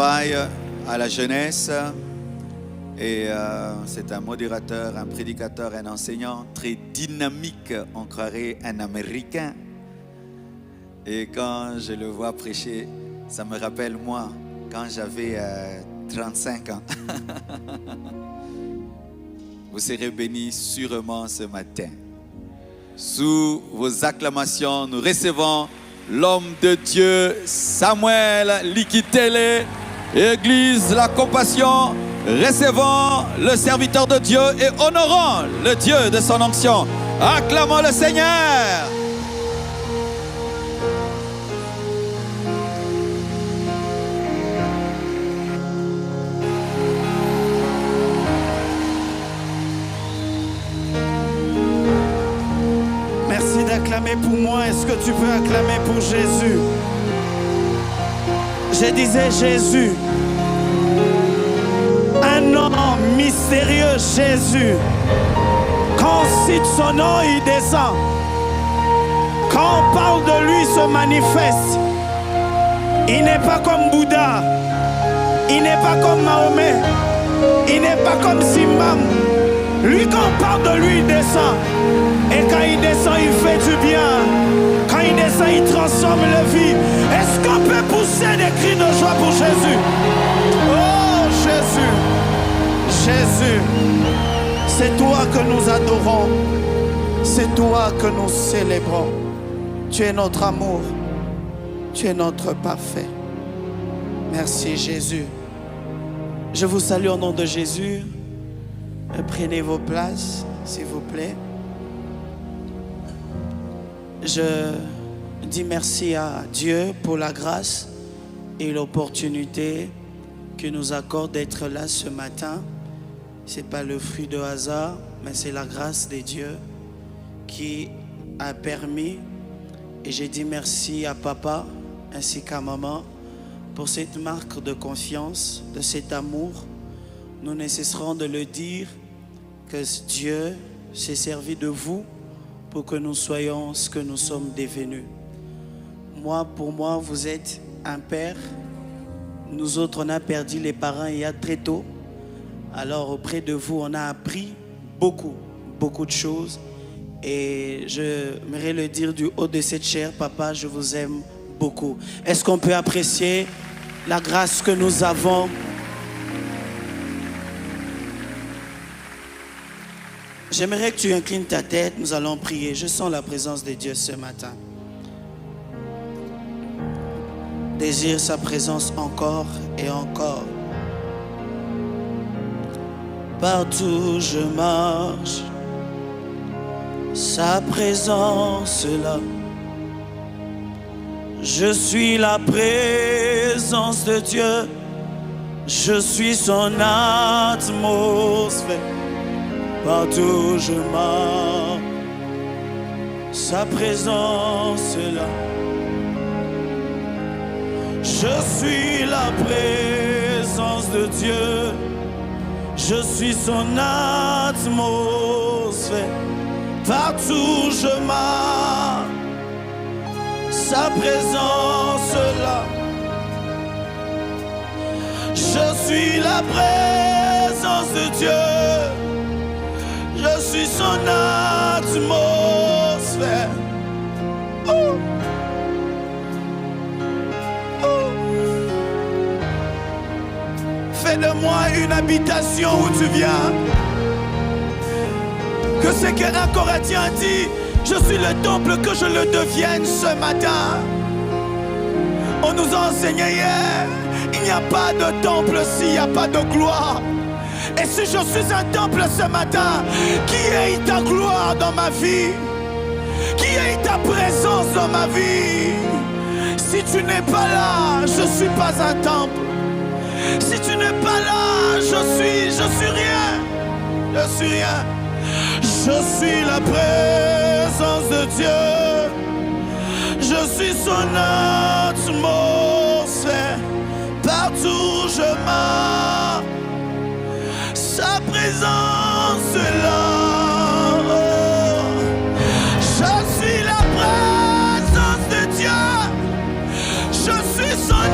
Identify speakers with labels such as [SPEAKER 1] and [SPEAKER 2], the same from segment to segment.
[SPEAKER 1] travaille à la jeunesse et c'est un modérateur, un prédicateur, un enseignant très dynamique, on croirait un Américain. Et quand je le vois prêcher, ça me rappelle moi, quand j'avais 35 ans. Vous serez bénis sûrement ce matin. Sous vos acclamations, nous recevons l'homme de Dieu, Samuel Likitele, Église La Compassion. Recevons le serviteur de Dieu et honorons le Dieu de son onction. Acclamons le Seigneur.
[SPEAKER 2] Merci d'acclamer pour moi. Est-ce que tu peux acclamer pour Jésus? Je disais Jésus. Un nom mystérieux, Jésus. Quand on cite son nom, il descend. Quand on parle de lui, il se manifeste. Il n'est pas comme Bouddha. Il n'est pas comme Mahomet. Il n'est pas comme Simbam. Lui, quand on parle de lui, il descend. Et quand il descend, il fait du bien. Quand il descend, il transforme la vie. Est-ce qu'on peut pousser des cris de joie pour Jésus? Oh, Jésus. Jésus. C'est toi que nous adorons. C'est toi que nous célébrons. Tu es notre amour. Tu es notre parfait. Merci, Jésus. Je vous salue au nom de Jésus. Prenez vos places, s'il vous plaît. Je dis merci à Dieu pour la grâce et l'opportunité qu'il nous accorde d'être là ce matin. Ce n'est pas le fruit de hasard, mais c'est la grâce de Dieu qui a permis. Et j'ai dit merci à papa ainsi qu'à maman pour cette marque de confiance, de cet amour. Nous ne cesserons de le dire que Dieu s'est servi de vous pour que nous soyons ce que nous sommes devenus. Pour moi, vous êtes un père. Nous autres, on a perdu les parents il y a très tôt. Alors, auprès de vous, on a appris beaucoup de choses. Et j'aimerais le dire du haut de cette chair, papa, je vous aime beaucoup. Est-ce qu'on peut apprécier la grâce que nous avons? J'aimerais que tu inclines ta tête, nous allons prier. Je sens la présence de Dieu ce matin. Désire sa présence encore et encore. Partout où je marche, sa présence est là. Je suis la présence de Dieu. Je suis son atmosphère. Partout où je marche, sa présence est là. Je suis la présence de Dieu. Je suis son atmosphère. Partout où je marche, sa présence est là. Je suis la présence de Dieu. Je suis son atmosphère. Oh. Oh. Fais de moi une habitation où tu viens. Que ce qu'un Corinthien dit, je suis le temple, que je le devienne ce matin. On nous a enseigné hier, il n'y a pas de temple s'il n'y a pas de gloire. Et si je suis un temple ce matin, qui est ta gloire dans ma vie? Qui est ta présence dans ma vie? Si tu n'es pas là, je ne suis pas un temple. Si tu n'es pas là, je suis rien. Je suis rien. Je suis la présence de Dieu. Je suis son atmosphère. Partout où je marche, sa présence est là. Oh. Je suis la présence de Dieu. Je suis son atmosphère.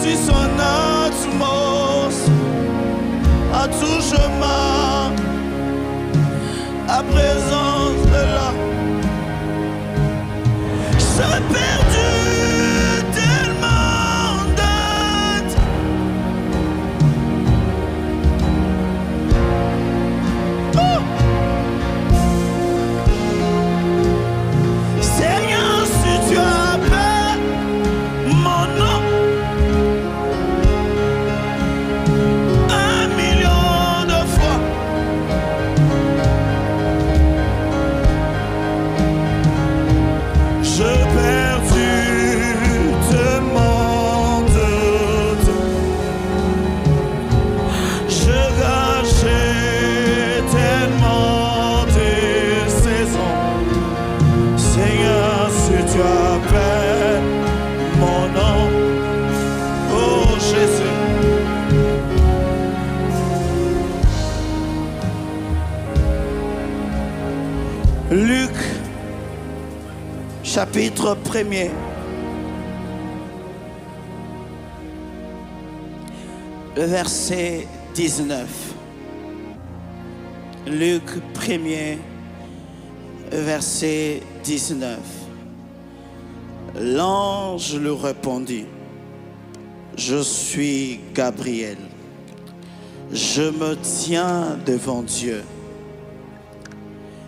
[SPEAKER 2] sur son atmos, à tout chemin, à présence de là. J'ai perdu tellement d'être. Seigneur, si tu appelles mon nom, 1 million de fois, j'ai perdu tellement de temps. J'ai gâché tellement de saisons. Seigneur, si tu appelles mon nom, oh Jésus. Luc, chapitre 1er. Le verset 19. Luc 1er, verset 19. L'ange lui répondit: je suis Gabriel. Je me tiens devant Dieu.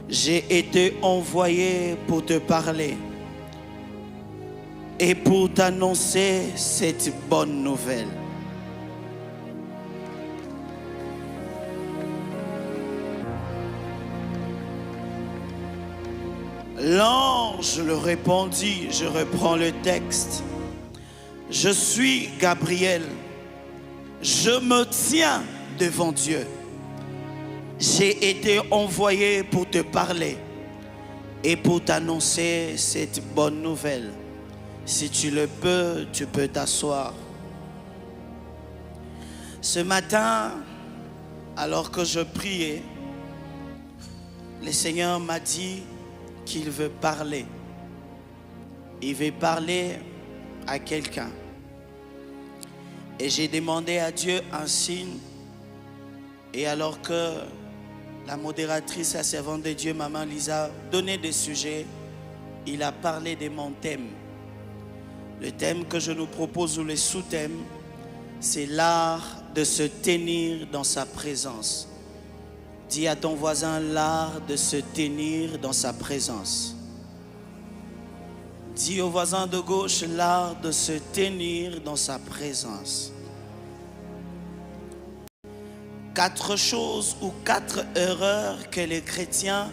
[SPEAKER 2] J'ai été envoyé pour te parler et pour t'annoncer cette bonne nouvelle. L'ange le répondit, je reprends le texte: je suis Gabriel, je me tiens devant Dieu. J'ai été envoyé pour te parler et pour t'annoncer cette bonne nouvelle. Si tu le peux, tu peux t'asseoir. Ce matin, alors que je priais, le Seigneur m'a dit qu'il veut parler. Il veut parler à quelqu'un. Et j'ai demandé à Dieu un signe. Et alors que la modératrice, la servante de Dieu, Maman Lisa, donnait des sujets, il a parlé de mon thème. Le thème que je nous propose, ou le sous-thème, c'est l'art de se tenir dans sa présence. Dis à ton voisin: l'art de se tenir dans sa présence. Dis au voisin de gauche: l'art de se tenir dans sa présence. 4 choses ou 4 erreurs que les chrétiens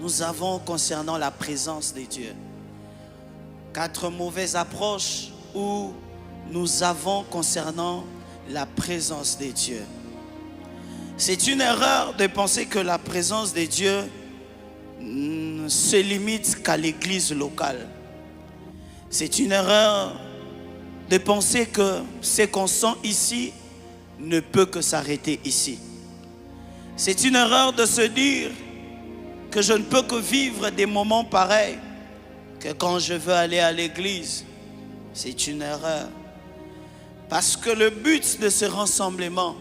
[SPEAKER 2] nous avons concernant la présence de Dieu. 4 mauvaises approches où nous avons concernant la présence de Dieu. C'est une erreur de penser que la présence de Dieu se limite qu'à l'église locale. C'est une erreur de penser que ce qu'on sent ici ne peut que s'arrêter ici. C'est une erreur de se dire que je ne peux que vivre des moments pareils que quand je veux aller à l'église. C'est une erreur. Parce que le but de ce rassemblement,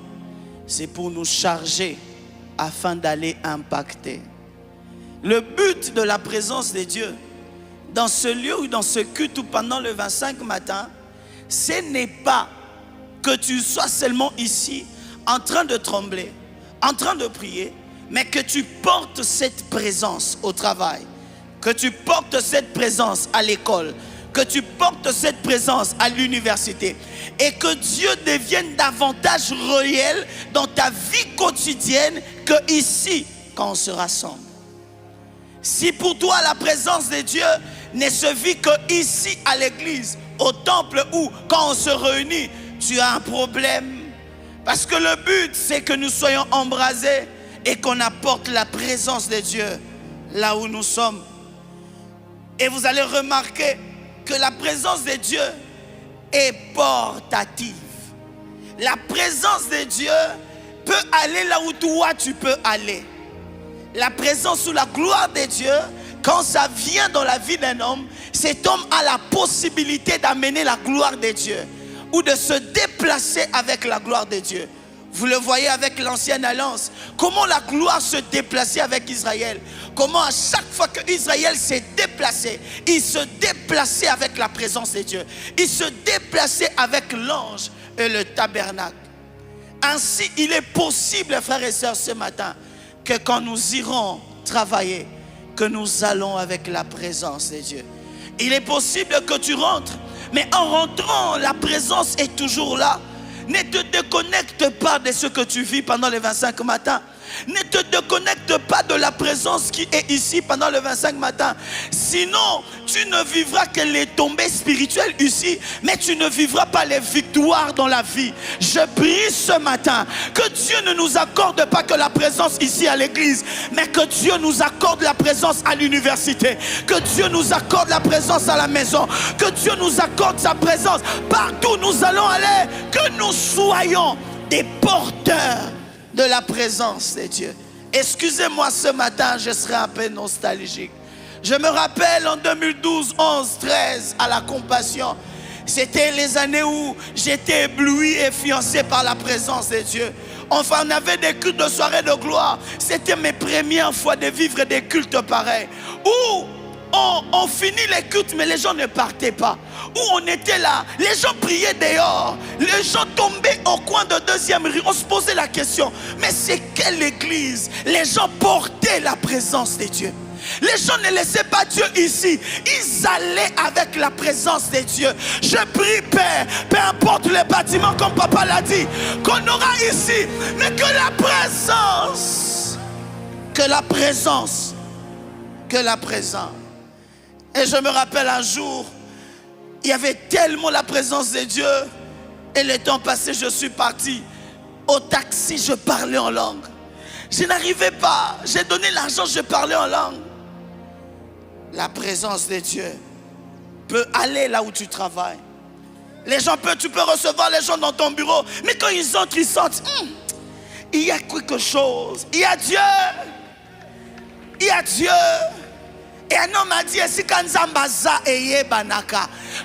[SPEAKER 2] c'est pour nous charger afin d'aller impacter. Le but de la présence de Dieu dans ce lieu ou dans ce culte ou pendant le 25 matin, ce n'est pas que tu sois seulement ici en train de trembler, en train de prier, mais que tu portes cette présence au travail, que tu portes cette présence à l'école, que tu portes cette présence à l'université et que Dieu devienne davantage réel dans ta vie quotidienne que ici quand on se rassemble. Si pour toi la présence de Dieu ne se vit que ici à l'église, au temple ou quand on se réunit, tu as un problème. Parce que le but c'est que nous soyons embrasés et qu'on apporte la présence de Dieu là où nous sommes. Et vous allez remarquer que la présence de Dieu est portative. La présence de Dieu peut aller là où toi tu peux aller. La présence ou la gloire de Dieu, quand ça vient dans la vie d'un homme, cet homme a la possibilité d'amener la gloire de Dieu. ou de se déplacer avec la gloire de Dieu. Vous le voyez avec l'ancienne alliance, comment la gloire se déplaçait avec Israël. Comment à chaque fois que Israël s'est déplacé, il se déplaçait avec la présence de Dieu. Il se déplaçait avec l'ange et le tabernacle. Ainsi, il est possible, frères et sœurs, ce matin, que quand nous irons travailler, que nous allons avec la présence de Dieu. Il est possible que tu rentres, mais en rentrant, la présence est toujours là. Ne te déconnecte pas de ce que tu vis pendant les 25 matins. Ne te déconnecte pas de la présence qui est ici pendant le 25 matin. Sinon, tu ne vivras que les tombées spirituelles ici, mais tu ne vivras pas les victoires dans la vie. Je prie ce matin que Dieu ne nous accorde pas que la présence ici à l'église, mais que Dieu nous accorde la présence à l'université, que Dieu nous accorde la présence à la maison, que Dieu nous accorde sa présence partout où nous allons aller, que nous soyons des porteurs de la présence de Dieu. Excusez-moi, ce matin, je serai un peu nostalgique. Je me rappelle en 2012, 11, 13, à la Compassion. C'était les années où j'étais ébloui et fiancé par la présence de Dieu. Enfin, on avait des cultes de soirée de gloire. C'était mes premières fois de vivre des cultes pareils. Où on finit les cultes, mais les gens ne partaient pas. Où on était là, les gens priaient dehors. Les gens tombaient au coin de deuxième rue. On se posait la question, mais c'est quelle église? Les gens portaient la présence de Dieu. Les gens ne laissaient pas Dieu ici. Ils allaient avec la présence de Dieu. Je prie, Père, peu importe les bâtiments, comme papa l'a dit, qu'on aura ici, mais que la présence, que la présence. Et je me rappelle un jour, il y avait tellement la présence de Dieu. Et le temps passé, je suis parti. Au taxi, je parlais en langue. Je n'arrivais pas. J'ai donné l'argent, je parlais en langue. La présence de Dieu peut aller là où tu travailles. Les gens tu peux recevoir les gens dans ton bureau. Mais quand ils entrent, ils sentent, il y a quelque chose. Il y a Dieu. Il y a Dieu. Et un homme a dit,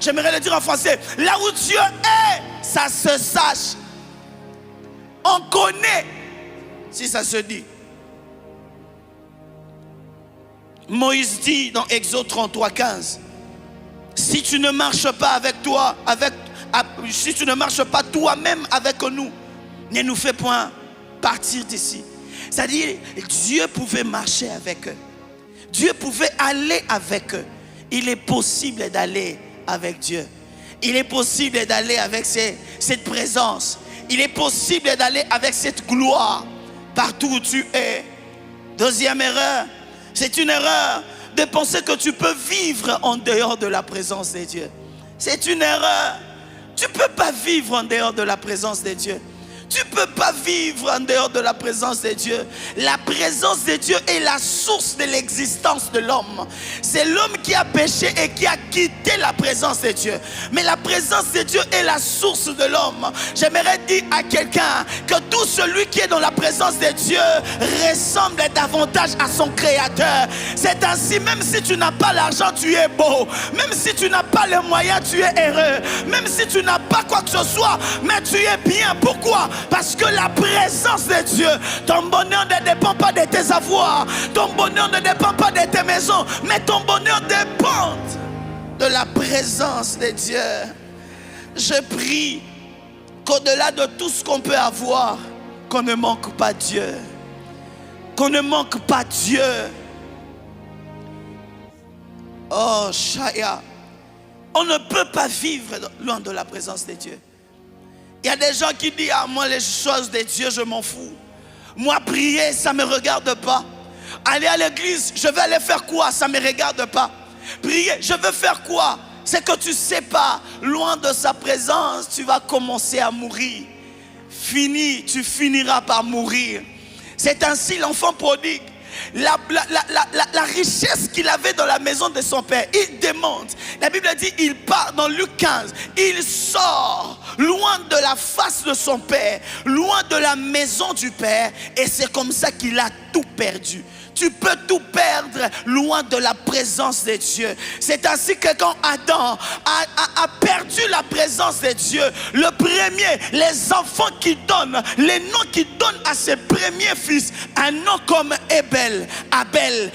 [SPEAKER 2] j'aimerais le dire en français, là où Dieu est, ça se sache. On connaît, si ça se dit. Moïse dit dans Exode 33, 15, si tu ne marches pas avec toi, si tu ne marches pas toi-même avec nous, ne nous fais point partir d'ici. C'est-à-dire, Dieu pouvait marcher avec eux. Dieu pouvait aller avec eux. Il est possible d'aller avec Dieu. Il est possible d'aller avec cette présence. Il est possible d'aller avec cette gloire partout où tu es. Deuxième erreur, c'est une erreur de penser que tu peux vivre en dehors de la présence de Dieu. C'est une erreur. Tu ne peux pas vivre en dehors de la présence de Dieu. Tu ne peux pas vivre en dehors de la présence de Dieu. La présence de Dieu est la source de l'existence de l'homme. C'est l'homme qui a péché et qui a quitté la présence de Dieu. Mais la présence de Dieu est la source de l'homme. J'aimerais dire à quelqu'un que tout celui qui est dans la présence de Dieu ressemble davantage à son Créateur. C'est ainsi, même si tu n'as pas l'argent, tu es beau. Même si tu n'as pas les moyens, tu es heureux. Même si tu n'as pas quoi que ce soit, mais tu es bien. Pourquoi? Parce que la présence de Dieu, ton bonheur ne dépend pas de tes avoirs, ton bonheur ne dépend pas de tes maisons, mais ton bonheur dépend de la présence de Dieu. Je prie qu'au-delà de tout ce qu'on peut avoir, qu'on ne manque pas Dieu. Qu'on ne manque pas Dieu. Oh, Shaya. On ne peut pas vivre loin de la présence de Dieu. Il y a des gens qui disent, moi les choses de Dieu, je m'en fous. Moi prier, ça ne me regarde pas. Aller à l'église, je vais aller faire quoi? Ça ne me regarde pas. Prier, je veux faire quoi? C'est que tu ne sais pas, loin de sa présence, tu vas commencer à mourir. Tu finiras par mourir. C'est ainsi l'enfant prodigue. La richesse qu'il avait dans la maison de son père, il demande. La Bible dit, il part dans Luc 15. Il sort loin de la face de son père, loin de la maison du père. Et c'est comme ça qu'il a tout perdu. Tu peux tout perdre loin de la présence de Dieu. C'est ainsi que quand Adam a perdu la présence de Dieu, le premier, les enfants qui donnent, les noms qu'il donne à ses premiers fils, un nom comme Abel. Abel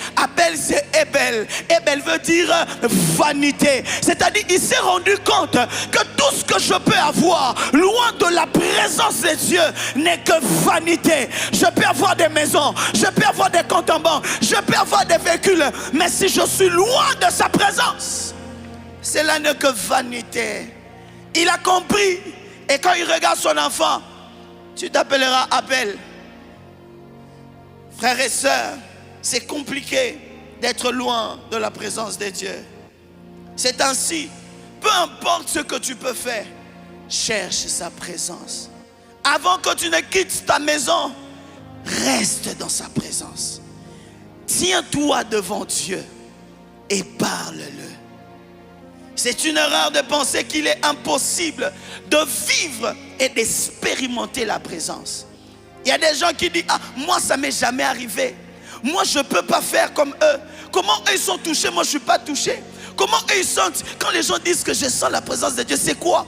[SPEAKER 2] c'est Abel. Abel veut dire vanité. C'est-à-dire il s'est rendu compte que tout ce que je peux avoir loin de la présence de Dieu n'est que vanité. Je peux avoir des maisons, je peux avoir des comptes en banque, je peux avoir des véhicules, mais si je suis loin de sa présence, cela n'est que vanité. Il a compris. Et quand il regarde son enfant, tu t'appelleras Abel. Frères et sœurs, c'est compliqué d'être loin de la présence de Dieu. C'est ainsi, peu importe ce que tu peux faire, cherche sa présence. Avant que tu ne quittes ta maison, reste dans sa présence. Tiens-toi devant Dieu et parle-le. C'est une erreur de penser qu'il est impossible de vivre et d'expérimenter la présence. Il y a des gens qui disent, ah, moi ça m'est jamais arrivé. Moi je ne peux pas faire comme eux. Comment eux ils sont touchés, moi je ne suis pas touché. Comment eux ils sentent. Quand les gens disent que je sens la présence de Dieu, c'est quoi?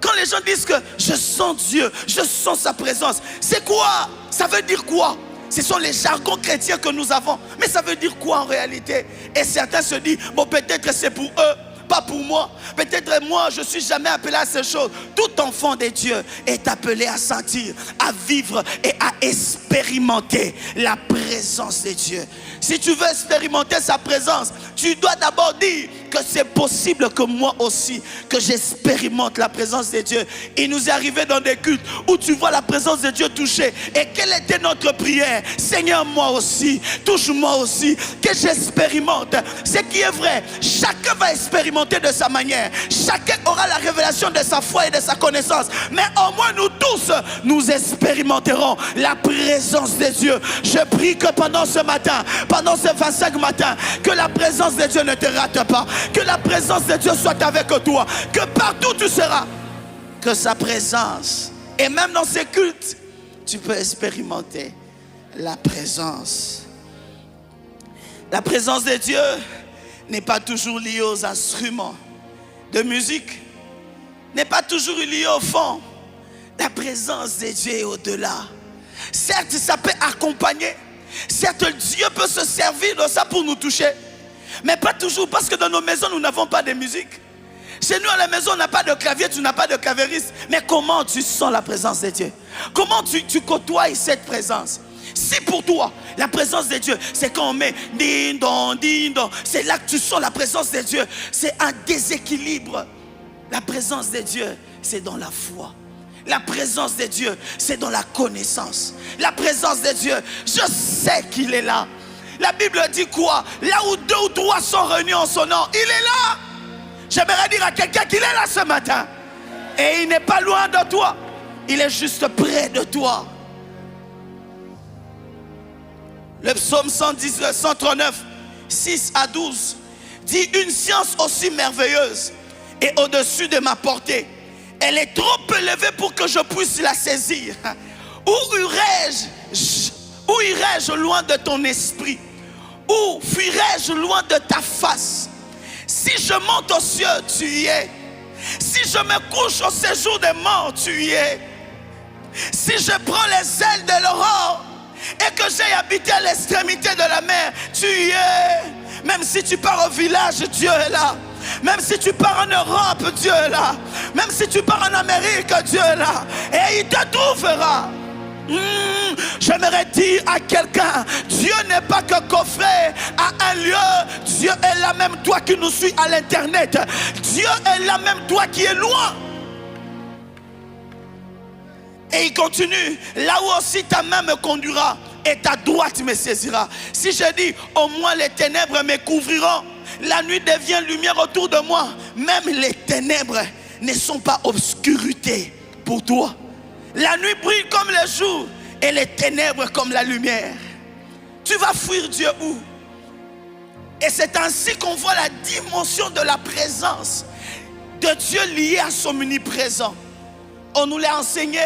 [SPEAKER 2] Quand les gens disent que je sens Dieu, je sens sa présence, c'est quoi? Ça veut dire quoi? Ce sont les jargons chrétiens que nous avons. Mais ça veut dire quoi en réalité? Et certains se disent, bon peut-être c'est pour eux, pas pour moi. Peut-être moi je ne suis jamais appelé à ces choses. Tout enfant de Dieu est appelé à sentir, à vivre et à expérimenter la présence de Dieu. Si tu veux expérimenter sa présence, tu dois d'abord dire que c'est possible que moi aussi, que j'expérimente la présence de Dieu. Il nous est arrivé dans des cultes où tu vois la présence de Dieu toucher. Et quelle était notre prière? Seigneur, moi aussi, touche-moi aussi, que j'expérimente. Ce qui est vrai, chacun va expérimenter de sa manière. Chacun aura la révélation de sa foi et de sa connaissance. Mais au moins nous tous, nous expérimenterons la présence de Dieu. Je prie que pendant ce matin, pendant ces 25 matins, que la présence de Dieu ne te rate pas. Que la présence de Dieu soit avec toi. Que partout tu seras, que sa présence, et même dans ces cultes, tu peux expérimenter la présence. La présence de Dieu n'est pas toujours liée aux instruments de musique, n'est pas toujours liée au fond. La présence de Dieu est au-delà. Certes, ça peut accompagner. Certes, Dieu peut se servir de ça pour nous toucher. Mais pas toujours, parce que dans nos maisons, nous n'avons pas de musique. Chez nous, à la maison, on n'a pas de clavier, tu n'as pas de clavieriste. Mais comment tu sens la présence de Dieu? Comment tu côtoies cette présence? Si pour toi, la présence de Dieu, c'est quand on met ding dong, c'est là que tu sens la présence de Dieu. C'est un déséquilibre. La présence de Dieu, c'est dans la foi. La présence de Dieu, c'est dans la connaissance. La présence de Dieu, je sais qu'il est là. La Bible dit quoi? Là où 2 ou 3 sont réunis en son nom, il est là. J'aimerais dire à quelqu'un qu'il est là ce matin. Et il n'est pas loin de toi. Il est juste près de toi. Le psaume 139, 6 à 12 dit: une science aussi merveilleuse et au-dessus de ma portée. Elle est trop élevée pour que je puisse la saisir. Où irais-je loin de ton esprit? Où fuirais-je loin de ta face? Si je monte aux cieux, tu y es. Si je me couche au séjour des morts, tu y es. Si je prends les ailes de l'aurore et que j'ai habité à l'extrémité de la mer, tu y es. Même si tu pars au village, Dieu est là. Même si tu pars en Europe, Dieu est là. Même si tu pars en Amérique, Dieu est là. Et il te trouvera. J'aimerais dire à quelqu'un, Dieu n'est pas que coffret à un lieu. Dieu est là, même toi qui nous suis à l'internet. Dieu est là, même toi qui es loin. Et il continue: là où aussi ta main me conduira et ta droite me saisira. Si je dis, au moins les ténèbres me couvriront, la nuit devient lumière autour de moi. Même les ténèbres ne sont pas obscurité pour toi. La nuit brille comme le jour et les ténèbres comme la lumière. Tu vas fuir Dieu où? Et c'est ainsi qu'on voit la dimension de la présence de Dieu liée à son omniprésent. On nous l'a enseigné.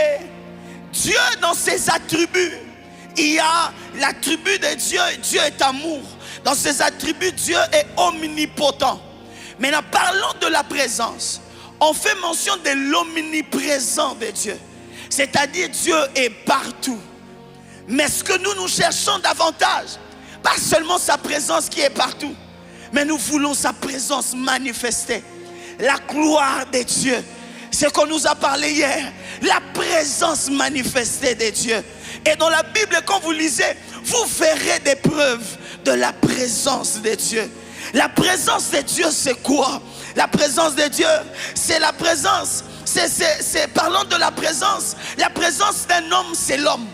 [SPEAKER 2] Dieu, dans ses attributs, il y a l'attribut de Dieu. Dieu est amour. Dans ses attributs, Dieu est omnipotent. Maintenant, parlons de la présence. On fait mention de l'omniprésent de Dieu. C'est-à-dire Dieu est partout. Mais ce que nous cherchons davantage, pas seulement sa présence qui est partout, mais nous voulons sa présence manifestée. La gloire de Dieu. C'est ce qu'on nous a parlé hier. La présence manifestée de Dieu. Et dans la Bible, quand vous lisez, vous verrez des preuves de la présence de Dieu. La présence de Dieu, c'est quoi? La présence de Dieu, c'est la présence. Parlons de la présence. La présence d'un homme, c'est l'homme.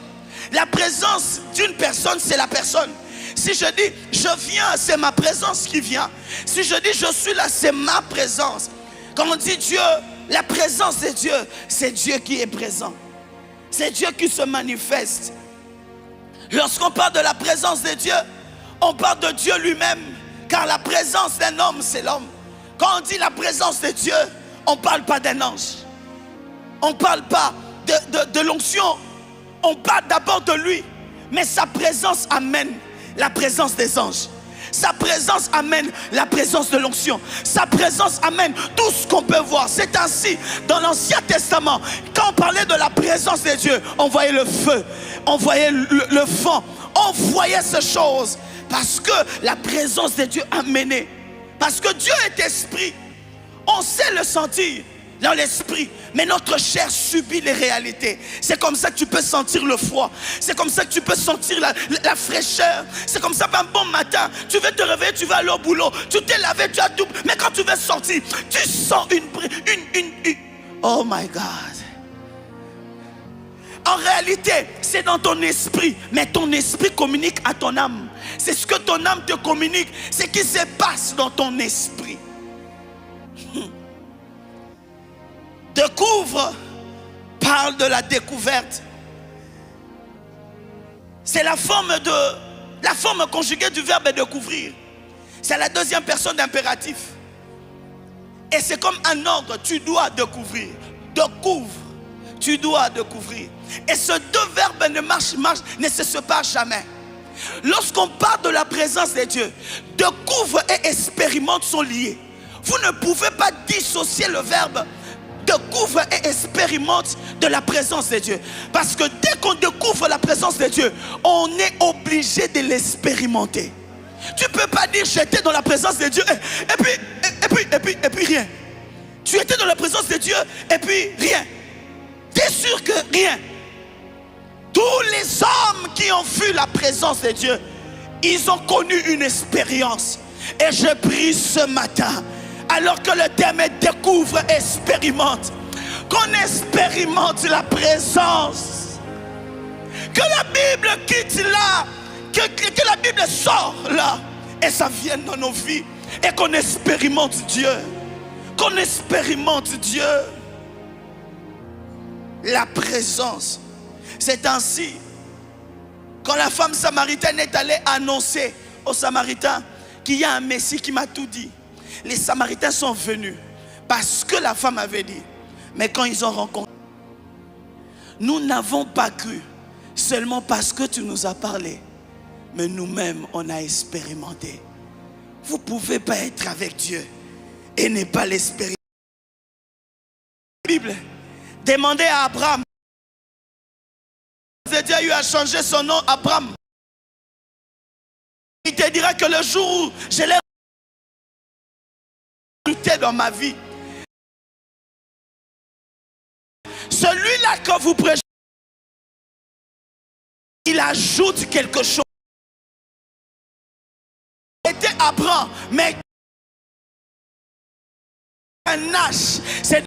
[SPEAKER 2] La présence d'une personne, c'est la personne. Si je dis, je viens, c'est ma présence qui vient. Si je dis, je suis là, c'est ma présence. Quand on dit Dieu, la présence de Dieu, c'est Dieu qui est présent. C'est Dieu qui se manifeste. Lorsqu'on parle de la présence de Dieu, on parle de Dieu lui-même. Car la présence d'un homme, c'est l'homme. Quand on dit la présence de Dieu, on ne parle pas d'un ange. On ne parle pas de l'onction. On parle d'abord de lui. Mais sa présence amène la présence des anges. Sa présence amène la présence de l'onction. Sa présence amène tout ce qu'on peut voir. C'est ainsi dans l'Ancien Testament. Quand on parlait de la présence de Dieu, on voyait le feu, on voyait le vent, on voyait ces choses. Parce que la présence de Dieu a mené. Parce que Dieu est esprit. On sait le sentir dans l'esprit. Mais notre chair subit les réalités. C'est comme ça que tu peux sentir le froid. C'est comme ça que tu peux sentir la fraîcheur. C'est comme ça qu'un bon matin, tu veux te réveiller, tu vas aller au boulot. Tu t'es lavé, tu as tout. Mais quand tu veux sortir, tu sens une... Oh my God. En réalité, c'est dans ton esprit. Mais ton esprit communique à ton âme. C'est ce que ton âme te communique. C'est ce qui se passe dans ton esprit. Découvre parle de la découverte. C'est la forme conjuguée du verbe découvrir. C'est la deuxième personne d'impératif. Et c'est comme un ordre. Tu dois découvrir. Découvre. Tu dois découvrir. Et ces deux verbes ne se séparent jamais. Lorsqu'on parle de la présence de Dieu, découvre et expérimente sont liés. Vous ne pouvez pas dissocier le verbe découvre et expérimente de la présence de Dieu. Parce que dès qu'on découvre la présence de Dieu, on est obligé de l'expérimenter. Tu ne peux pas dire j'étais dans la présence de Dieu et puis rien. Tu étais dans la présence de Dieu et puis rien. Tu es sûr que rien. Tous les hommes qui ont vu la présence de Dieu, ils ont connu une expérience. Et je prie ce matin, alors que le thème est découvre, expérimente, qu'on expérimente la présence. Que la Bible quitte là, que la Bible sort là, et ça vienne dans nos vies, et qu'on expérimente Dieu. Qu'on expérimente Dieu. La présence. C'est ainsi, quand la femme samaritaine est allée annoncer aux Samaritains qu'il y a un Messie qui m'a tout dit, les Samaritains sont venus parce que la femme avait dit. Mais quand ils ont rencontré, nous n'avons pas cru seulement parce que tu nous as parlé, mais nous-mêmes on a expérimenté. Vous ne pouvez pas être avec Dieu et ne pas l'expérimenter. La Bible demandait à Abraham. Dieu a eu à changer son nom Abraham. Il te dira que le jour où je l'ai lutté dans ma vie, celui-là que vous prêchez, il ajoute quelque chose. C'était Abraham, mais un âge, c'est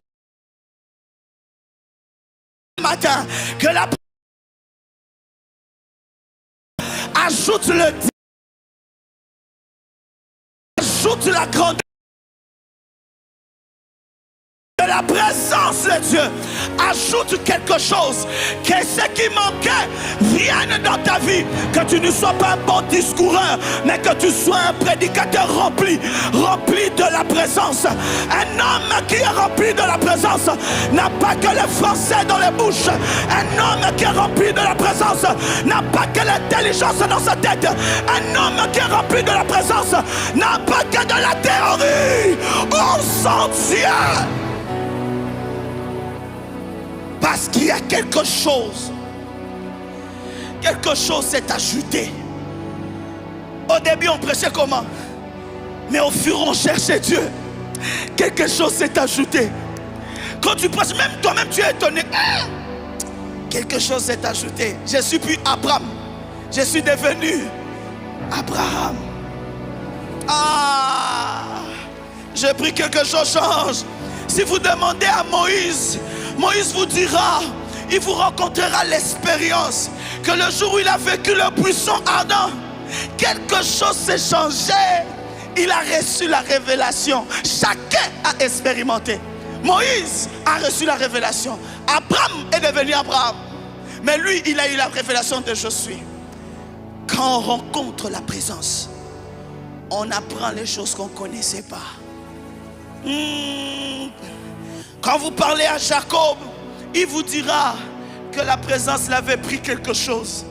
[SPEAKER 2] le matin que la ajoute le dit, ajoute la grandeur de la présence de Dieu ajoute quelque chose, que ce qui manquait vienne dans ta vie, que tu ne sois pas un bon discoureur, mais que tu sois un prédicateur rempli de la présence. Un homme qui est rempli de la présence n'a pas que le français dans les bouches. Un homme qui est rempli de la présence n'a pas que l'intelligence dans sa tête. Un homme qui est rempli de la présence n'a pas que de la théorie. Oh son Dieu! Parce qu'il y a quelque chose s'est ajouté. Au début on prêchait comment? Mais au fur et on cherchait Dieu, quelque chose s'est ajouté. Quand tu prêches, même toi-même tu es étonné. Quelque chose s'est ajouté. Je suis plus Abraham, je suis devenu Abraham. J'ai pris quelque chose change. Si vous demandez à Moïse, Moïse vous dira, il vous racontera l'expérience que le jour où il a vécu le buisson ardent, quelque chose s'est changé. Il a reçu la révélation. Chacun a expérimenté. Moïse a reçu la révélation. Abraham est devenu Abraham. Mais lui, il a eu la révélation de Josué. Quand on rencontre la présence, on apprend les choses qu'on ne connaissait pas. Quand vous parlez à Jacob, il vous dira que la présence l'avait pris quelque chose.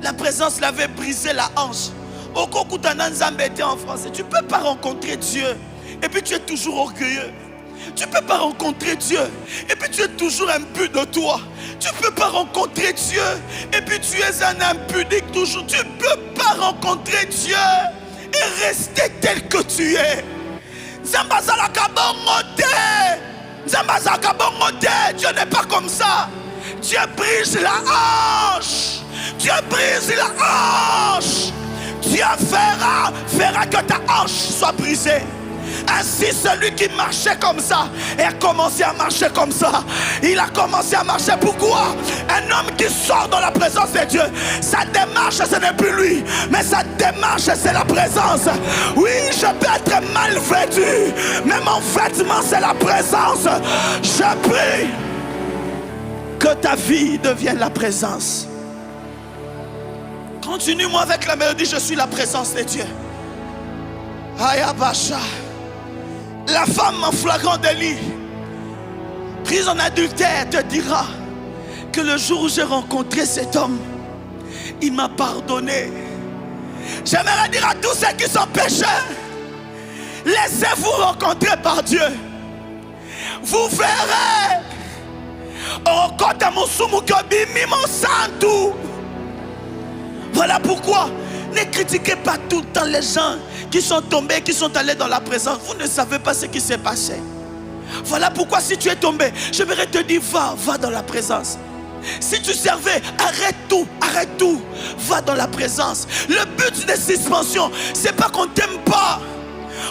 [SPEAKER 2] La présence l'avait brisé la hanche. Au en français, tu ne peux pas rencontrer Dieu et puis tu es toujours orgueilleux. Tu ne peux pas rencontrer Dieu et puis tu es toujours impu de toi. Tu ne peux pas rencontrer Dieu et puis tu es un impudique toujours. Tu ne peux pas rencontrer Dieu et rester tel que tu es. Dieu n'est pas comme ça. Dieu brise la hanche. Dieu brise la hanche. Dieu fera que ta hanche soit brisée. Ainsi celui qui marchait comme ça et a commencé à marcher comme ça. Il a commencé à marcher. Pourquoi? Un homme qui sort dans la présence de Dieu, sa démarche ce n'est plus lui, mais sa démarche c'est la présence. Oui, je peux être mal vêtu, mais mon vêtement c'est la présence. Je prie que ta vie devienne la présence. Continue-moi avec la mélodie. Je suis la présence de Dieu. Ayabasha. La femme en flagrant délit, prise en adultère, te dira que le jour où j'ai rencontré cet homme, il m'a pardonné. J'aimerais dire à tous ceux qui sont pécheurs, laissez-vous rencontrer par Dieu. Vous verrez. Voilà pourquoi ne critiquez pas tout le temps les gens qui sont tombés, qui sont allés dans la présence. Vous ne savez pas ce qui s'est passé. Voilà pourquoi si tu es tombé, j'aimerais te dire, va dans la présence. Si tu servais, arrête tout, va dans la présence. Le but des suspensions, c'est pas qu'on t'aime pas.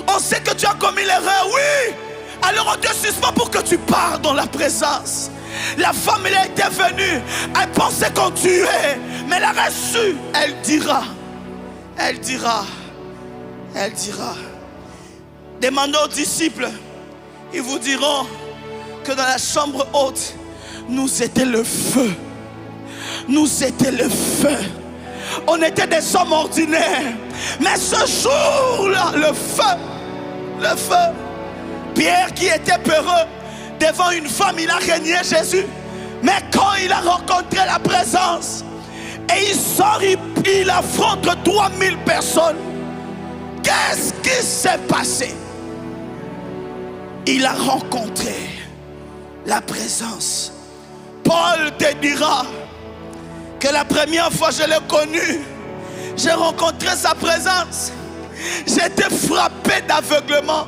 [SPEAKER 2] On sait que tu as commis l'erreur, oui. Alors on te suspend pour que tu pars dans la présence. La femme, elle était venue, elle pensait qu'on tuait, mais elle a reçu. Elle dira. Demandez aux disciples, ils vous diront que dans la chambre haute, nous étions le feu. On était des hommes ordinaires. Mais ce jour-là, le feu. Pierre qui était peureux devant une femme, il a régné Jésus. Mais quand il a rencontré la présence, et il sort, il affronte 3000 personnes. Qu'est-ce qui s'est passé? Il a rencontré la présence. Paul te dira que la première fois que je l'ai connu, j'ai rencontré sa présence. J'étais frappé d'aveuglement.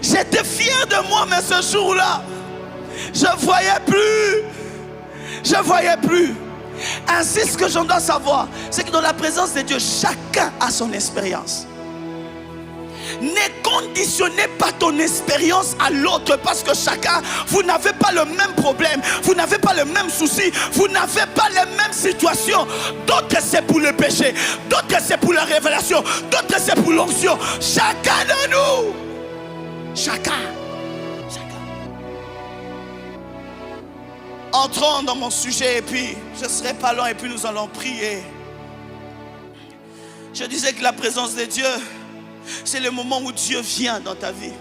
[SPEAKER 2] J'étais fier de moi, mais ce jour-là, je ne voyais plus. Ainsi, ce que j'en dois savoir, c'est que dans la présence de Dieu, chacun a son expérience. Ne conditionnez pas ton expérience à l'autre, parce que chacun, vous n'avez pas le même problème, vous n'avez pas le même souci, vous n'avez pas les mêmes situations. D'autres c'est pour le péché, d'autres c'est pour la révélation, d'autres c'est pour l'onction. Chacun de nous, chacun. Entrons dans mon sujet et puis je ne serai pas long et puis nous allons prier. Je disais que la présence de Dieu, c'est le moment où Dieu vient dans ta vie.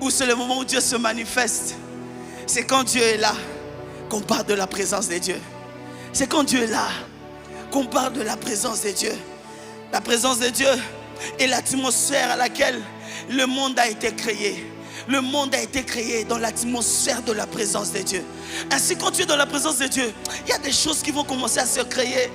[SPEAKER 2] Ou c'est le moment où Dieu se manifeste. C'est quand Dieu est là qu'on parle de la présence de Dieu. C'est quand Dieu est là qu'on parle de la présence de Dieu. La présence de Dieu est l'atmosphère à laquelle le monde a été créé. Le monde a été créé dans l'atmosphère de la présence de Dieu. Ainsi, quand tu es dans la présence de Dieu, il y a des choses qui vont commencer à se créer.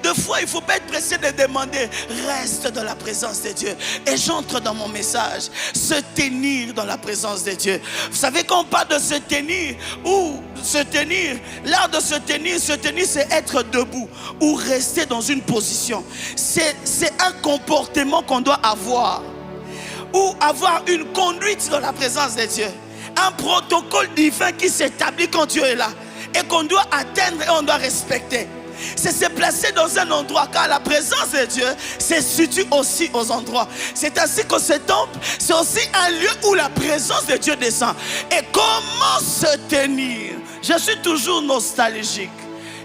[SPEAKER 2] Des fois, il ne faut pas être pressé de demander. Reste dans la présence de Dieu. Et j'entre dans mon message. Se tenir dans la présence de Dieu. Vous savez, quand on parle de se tenir, ou se tenir, l'art de se tenir, c'est être debout ou rester dans une position. C'est un comportement qu'on doit avoir. Ou avoir une conduite dans la présence de Dieu. Un protocole divin qui s'établit quand Dieu est là. Et qu'on doit atteindre et on doit respecter. C'est se placer dans un endroit. Car la présence de Dieu se situe aussi aux endroits. C'est ainsi que ce temple, c'est aussi un lieu où la présence de Dieu descend. Et comment se tenir? Je suis toujours nostalgique.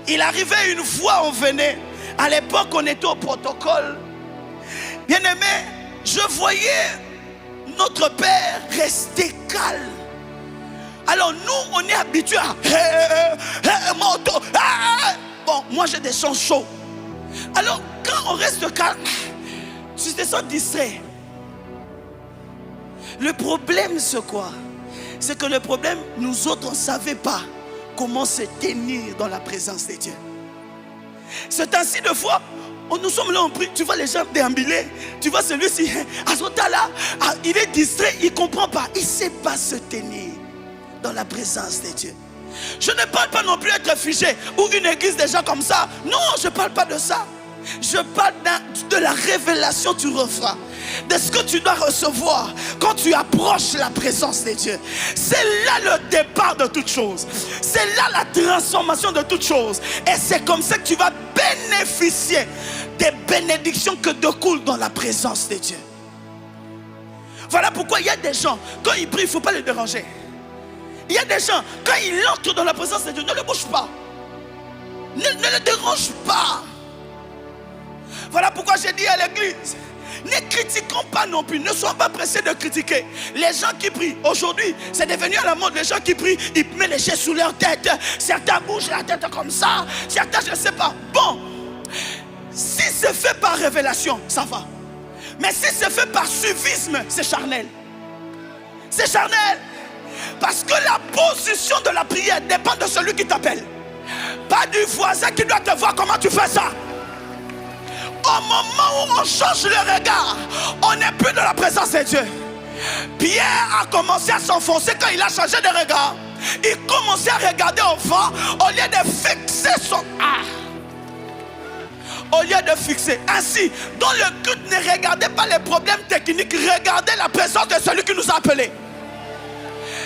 [SPEAKER 2] Il arrivait une fois, on venait. À l'époque, on était au protocole. Bien aimé, je voyais notre Père rester calme. Alors nous, on est habitués à bon, moi j'ai des chants chauds. Alors quand on reste calme, tu te sens distrait. Le problème c'est quoi? C'est que le problème, nous autres on ne savait pas comment se tenir dans la présence de Dieu. C'est ainsi de fois, nous sommes là, on prie, tu vois les gens déambuler, tu vois celui-ci, à ce temps-là, il est distrait, il ne comprend pas, il ne sait pas se tenir dans la présence de Dieu. Je ne parle pas non plus d'être figé ou une église déjà comme ça. Non, je ne parle pas de ça. Je parle de la révélation que tu reçois, de ce que tu dois recevoir quand tu approches la présence de Dieu. C'est là le départ de toute chose. C'est là la transformation de toute chose. Et c'est comme ça que tu vas bénéficier des bénédictions que découlent dans la présence de Dieu. Voilà pourquoi il y a des gens, quand ils prient, il ne faut pas les déranger. Il y a des gens, quand ils entrent dans la présence de Dieu, ne le bouge pas. Ne le dérange pas. Voilà pourquoi j'ai dit à l'église, ne critiquons pas non plus, ne sois pas pressés de critiquer. Les gens qui prient, aujourd'hui, c'est devenu à la mode, les gens qui prient, ils mettent les chaises sous leur tête, certains bougent la tête comme ça, certains je ne sais pas. Bon, si c'est fait par révélation, ça va. Mais si c'est fait par suivisme, c'est charnel. C'est charnel. Parce que la position de la prière dépend de celui qui t'appelle. Pas du voisin qui doit te voir comment tu fais ça. Au moment où on change le regard, on n'est plus dans la présence de Dieu. Pierre a commencé à s'enfoncer quand il a changé de regard. Il commençait à regarder au vent au lieu de fixer son... Au lieu de fixer. Ainsi, dans le culte, ne regardez pas les problèmes techniques, regardez la présence de celui qui nous a appelés.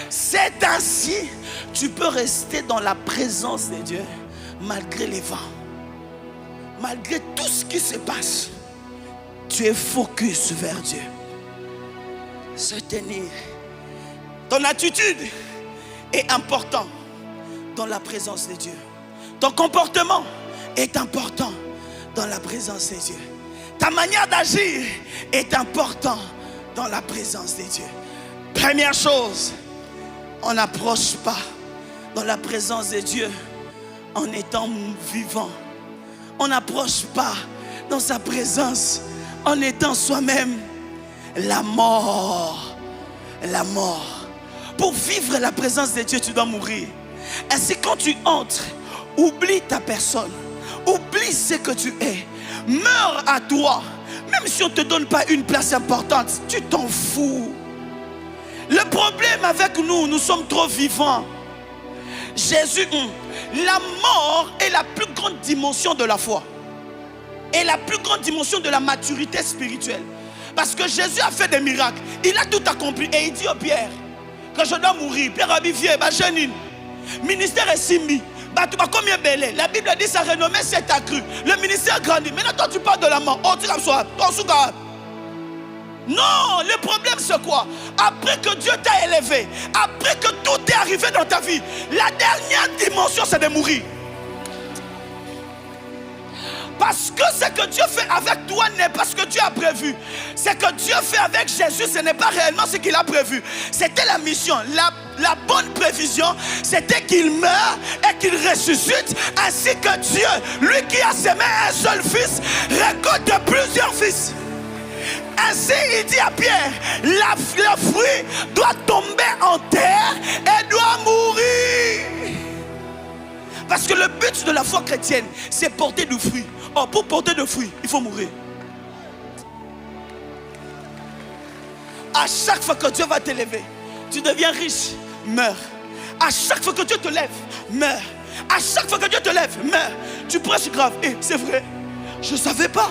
[SPEAKER 2] C'est ainsi, tu peux rester dans la présence de Dieu malgré les vents. Malgré tout ce qui se passe, tu es focus vers Dieu. Se tenir. Ton attitude est importante dans la présence de Dieu. Ton comportement est important dans la présence de Dieu. Ta manière d'agir est importante dans la présence de Dieu. Première chose, on n'approche pas dans la présence de Dieu en étant vivant. On n'approche pas dans sa présence en étant soi-même. La mort. La mort. Pour vivre la présence de Dieu, tu dois mourir. Ainsi, quand tu entres, oublie ta personne. Oublie ce que tu es. Meurs à toi. Même si on ne te donne pas une place importante, tu t'en fous. Le problème avec nous, nous sommes trop vivants. Jésus, la mort est la plus grande dimension de la foi. Et la plus grande dimension de la maturité spirituelle. Parce que Jésus a fait des miracles. Il a tout accompli. Et il dit au Pierre que je dois mourir. Pierre a dit, viens, jeune. Ministère est simbi. Combien belé. La Bible dit sa renommée s'est accrue. Le ministère grandit. Maintenant, toi, tu parles de la mort. Oh, tu comme ça. Non, le problème c'est quoi? Après que Dieu t'a élevé, après que tout est arrivé dans ta vie, la dernière dimension c'est de mourir. Parce que ce que Dieu fait avec toi n'est pas ce que Dieu a prévu. Ce que Dieu fait avec Jésus, ce n'est pas réellement ce qu'il a prévu. C'était la mission. La bonne prévision, c'était qu'il meure et qu'il ressuscite, ainsi que Dieu, lui qui a semé un seul fils, récolte plusieurs fils. Ainsi, il dit à Pierre, le fruit doit tomber en terre et doit mourir. Parce que le but de la foi chrétienne, c'est porter du fruit. Or, pour porter du fruit, il faut mourir. À chaque fois que Dieu va t'élever, tu deviens riche, meurs. À chaque fois que Dieu te lève, meurs. À chaque fois que Dieu te lève, meurs. Tu prêches grave, c'est vrai, je ne savais pas.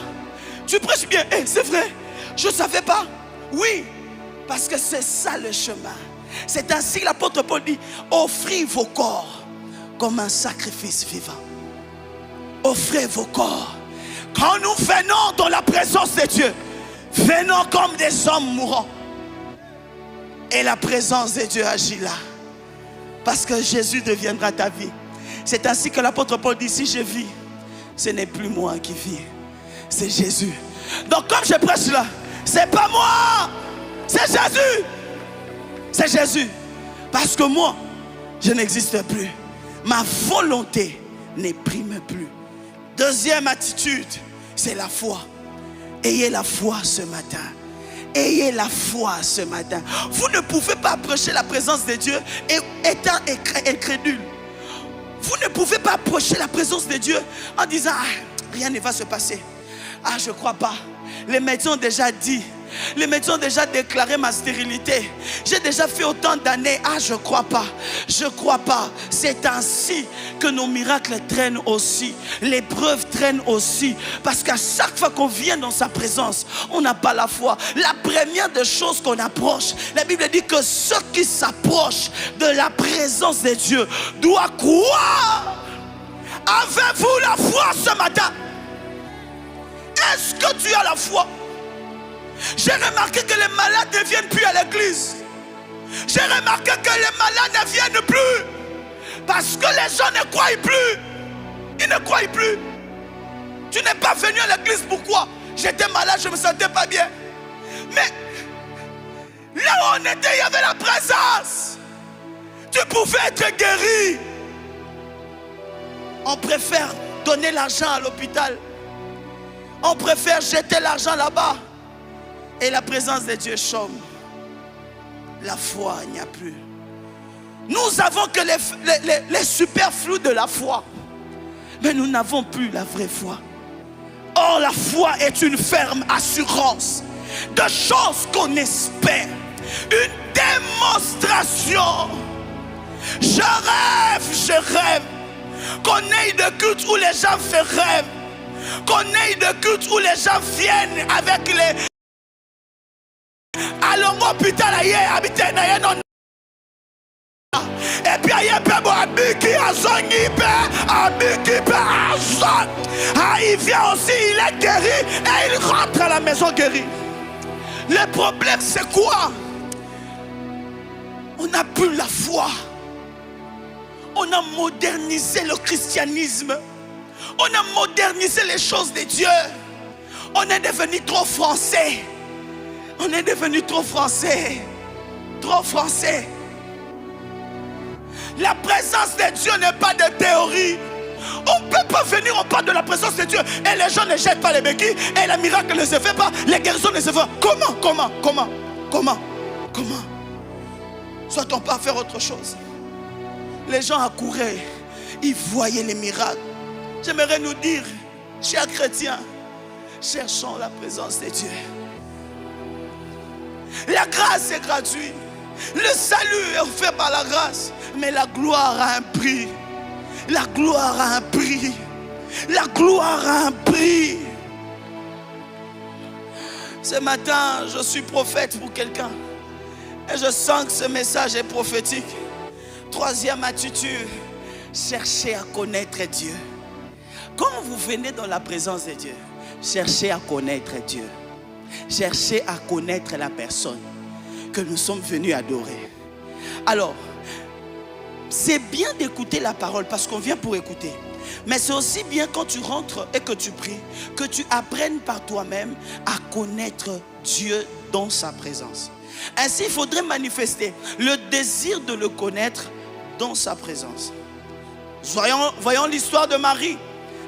[SPEAKER 2] Tu prêches bien, c'est vrai, je ne savais pas. Oui, parce que c'est ça le chemin. C'est ainsi que l'apôtre Paul dit, offrez vos corps comme un sacrifice vivant. Offrez vos corps. Quand nous venons dans la présence de Dieu, venons comme des hommes mourants. Et la présence de Dieu agit là. Parce que Jésus deviendra ta vie. C'est ainsi que l'apôtre Paul dit, si je vis, ce n'est plus moi qui vis, c'est Jésus. Donc comme je prêche là, c'est pas moi, c'est Jésus. C'est Jésus. Parce que moi, je n'existe plus. Ma volonté n'exprime plus. Deuxième attitude, c'est la foi. Ayez la foi ce matin. Ayez la foi ce matin. Vous ne pouvez pas approcher la présence de Dieu étant incrédule. Vous ne pouvez pas approcher la présence de Dieu en disant, rien ne va se passer. Je ne crois pas. Les médecins ont déjà dit. Les médecins ont déjà déclaré ma stérilité. J'ai déjà fait autant d'années. Je ne crois pas. Je ne crois pas. C'est ainsi que nos miracles traînent aussi. L'épreuve traîne aussi. Parce qu'à chaque fois qu'on vient dans sa présence, on n'a pas la foi. La première des choses qu'on approche, la Bible dit que ceux qui s'approchent de la présence de Dieu doivent croire. Avez-vous la foi ce matin? Est-ce que tu as la foi? J'ai remarqué que les malades ne viennent plus à l'église. J'ai remarqué que les malades ne viennent plus. Parce que les gens ne croient plus. Ils ne croient plus. Tu n'es pas venu à l'église, pourquoi? J'étais malade, je ne me sentais pas bien. Mais là où on était, il y avait la présence. Tu pouvais être guéri. On préfère donner l'argent à l'hôpital. On préfère jeter l'argent là-bas. Et la présence de Dieu chôme. La foi, il n'y a plus. Nous avons que les superflus de la foi. Mais nous n'avons plus la vraie foi. Or, la foi est une ferme assurance de choses qu'on espère. Une démonstration. Je rêve qu'on ait de culte où les gens font rêve. Qu'on ait de culte où les gens viennent avec les... Alors moi putain là habité non. Et puis il y a un peu abiki azongi abiki azon. Il vient aussi, il est guéri et il rentre à la maison guéri. Le problème c'est quoi? On n'a plus la foi. On a modernisé le christianisme. On a modernisé les choses de Dieu. On est devenu trop français. On est devenu trop français. Trop français. La présence de Dieu n'est pas de théorie. On ne peut pas venir, on parle de la présence de Dieu et les gens ne jettent pas les béquilles et les miracles ne se font pas, les guérisons ne se font pas. Comment? Soit on peut faire autre chose. Les gens accouraient, ils voyaient les miracles. J'aimerais nous dire, chers chrétiens, cherchons la présence de Dieu. La grâce est gratuite. Le salut est offert par la grâce. Mais la gloire a un prix. La gloire a un prix. La gloire a un prix. Ce matin, je suis prophète pour quelqu'un. Et je sens que ce message est prophétique. Troisième attitude, cherchez à connaître Dieu. Quand vous venez dans la présence de Dieu, cherchez à connaître Dieu. chercher à connaître la personne que nous sommes venus adorer. Alors, c'est bien d'écouter la parole parce qu'on vient pour écouter. Mais c'est aussi bien quand tu rentres et que tu pries, que tu apprennes par toi-même à connaître Dieu dans sa présence. Ainsi, il faudrait manifester le désir de le connaître dans sa présence. Voyons l'histoire de Marie,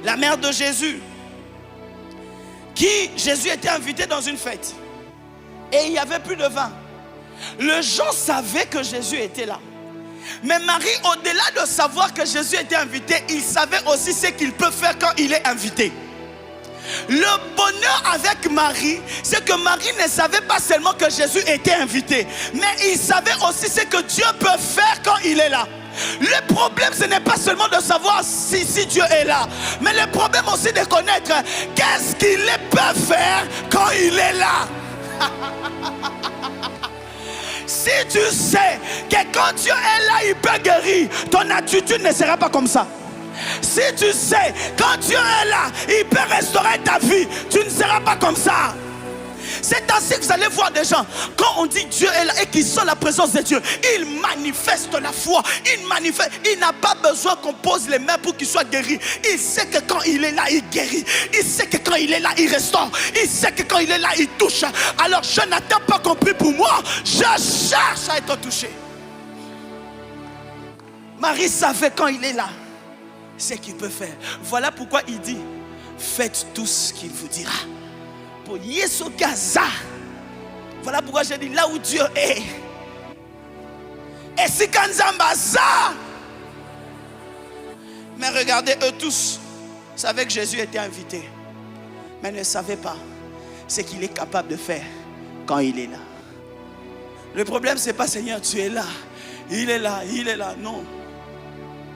[SPEAKER 2] la mère de Jésus, qui Jésus était invité dans une fête. Et il n'y avait plus de vin. Les gens savaient que Jésus était là. Mais Marie, au-delà de savoir que Jésus était invité, il savait aussi ce qu'il peut faire quand il est invité. Le bonheur avec Marie, c'est que Marie ne savait pas seulement que Jésus était invité, mais il savait aussi ce que Dieu peut faire quand il est là. Le problème, ce n'est pas seulement de savoir si Dieu est là, mais le problème aussi de connaître qu'est-ce qu'il peut faire quand il est là. Si tu sais que quand Dieu est là, il peut guérir, ton attitude ne sera pas comme ça. Si tu sais, quand Dieu est là, il peut restaurer ta vie, tu ne seras pas comme ça. C'est ainsi que vous allez voir des gens, quand on dit Dieu est là et qu'ils sont la présence de Dieu, ils manifestent la foi, il n'a pas besoin qu'on pose les mains pour qu'il soit guéri. Il sait que quand il est là, il guérit. Il sait que quand il est là, il restaure. Il sait que quand il est là, il touche. Alors je n'attends pas qu'on prie pour moi, je cherche à être touché. Marie savait quand il est là ce qu'il peut faire. Voilà pourquoi il dit, faites tout ce qu'il vous dira. Pour Yesu Gaza. Voilà pourquoi je dis là où Dieu est. Et si Kanzambaza. Mais regardez, eux tous savaient que Jésus était invité, mais ne savaient pas ce qu'il est capable de faire quand il est là. Le problème, c'est pas Seigneur, tu es là. Il est là, il est là. Non.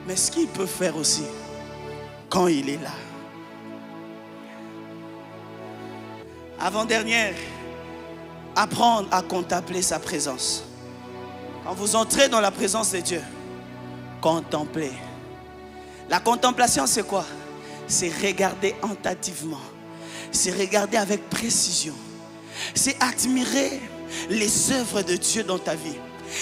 [SPEAKER 2] Mais ce qu'il peut faire aussi quand il est là. Avant-dernière, apprendre à contempler sa présence. Quand vous entrez dans la présence de Dieu, contemplez. La contemplation, c'est quoi? C'est regarder attentivement. C'est regarder avec précision. C'est admirer les œuvres de Dieu dans ta vie.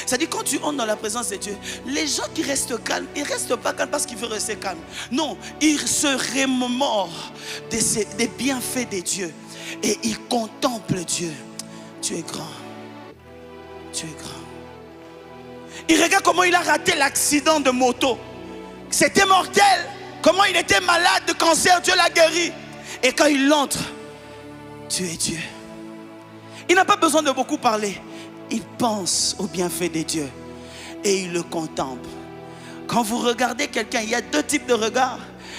[SPEAKER 2] C'est-à-dire quand tu entres dans la présence de Dieu, les gens qui restent calmes, ils ne restent pas calmes parce qu'ils veulent rester calmes. Non, ils se remémorent des bienfaits de Dieu. Et ils contemplent Dieu. Tu es grand. Tu es grand. Il regarde comment il a raté l'accident de moto. C'était mortel. Comment il était malade de cancer, Dieu l'a guéri. Et quand il entre, tu es Dieu. Il n'a pas besoin de beaucoup parler. Il pense au bienfait de Dieu et il le contemple. Quand vous regardez quelqu'un, il y a deux types de regards.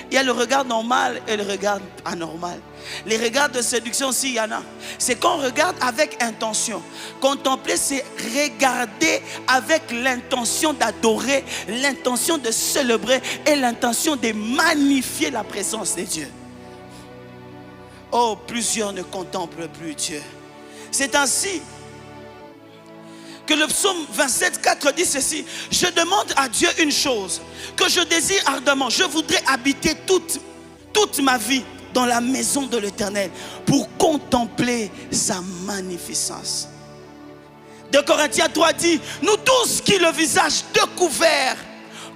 [SPEAKER 2] Il y a le regard normal et le regard anormal. Les regards de séduction aussi, il y en a. C'est qu'on regarde avec intention. Contempler, c'est regarder avec l'intention d'adorer, l'intention de célébrer et l'intention de magnifier la présence de Dieu. Oh, plusieurs ne contemplent plus Dieu. C'est ainsi que le psaume 27, 4 dit ceci: je demande à Dieu une chose que je désire ardemment. Je voudrais habiter toute ma vie dans la maison de l'Éternel pour contempler sa magnificence. 2 Corinthiens 3 dit: nous tous qui le visage découvert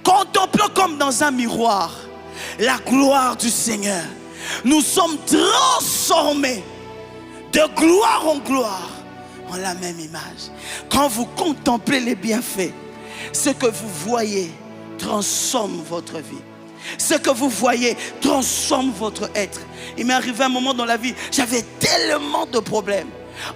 [SPEAKER 2] contemplons comme dans un miroir la gloire du Seigneur, nous sommes transformés de gloire en gloire en la même image. Quand vous contemplez les bienfaits, ce que vous voyez transforme votre vie. Ce que vous voyez transforme votre être. Il m'est arrivé un moment dans la vie, j'avais tellement de problèmes,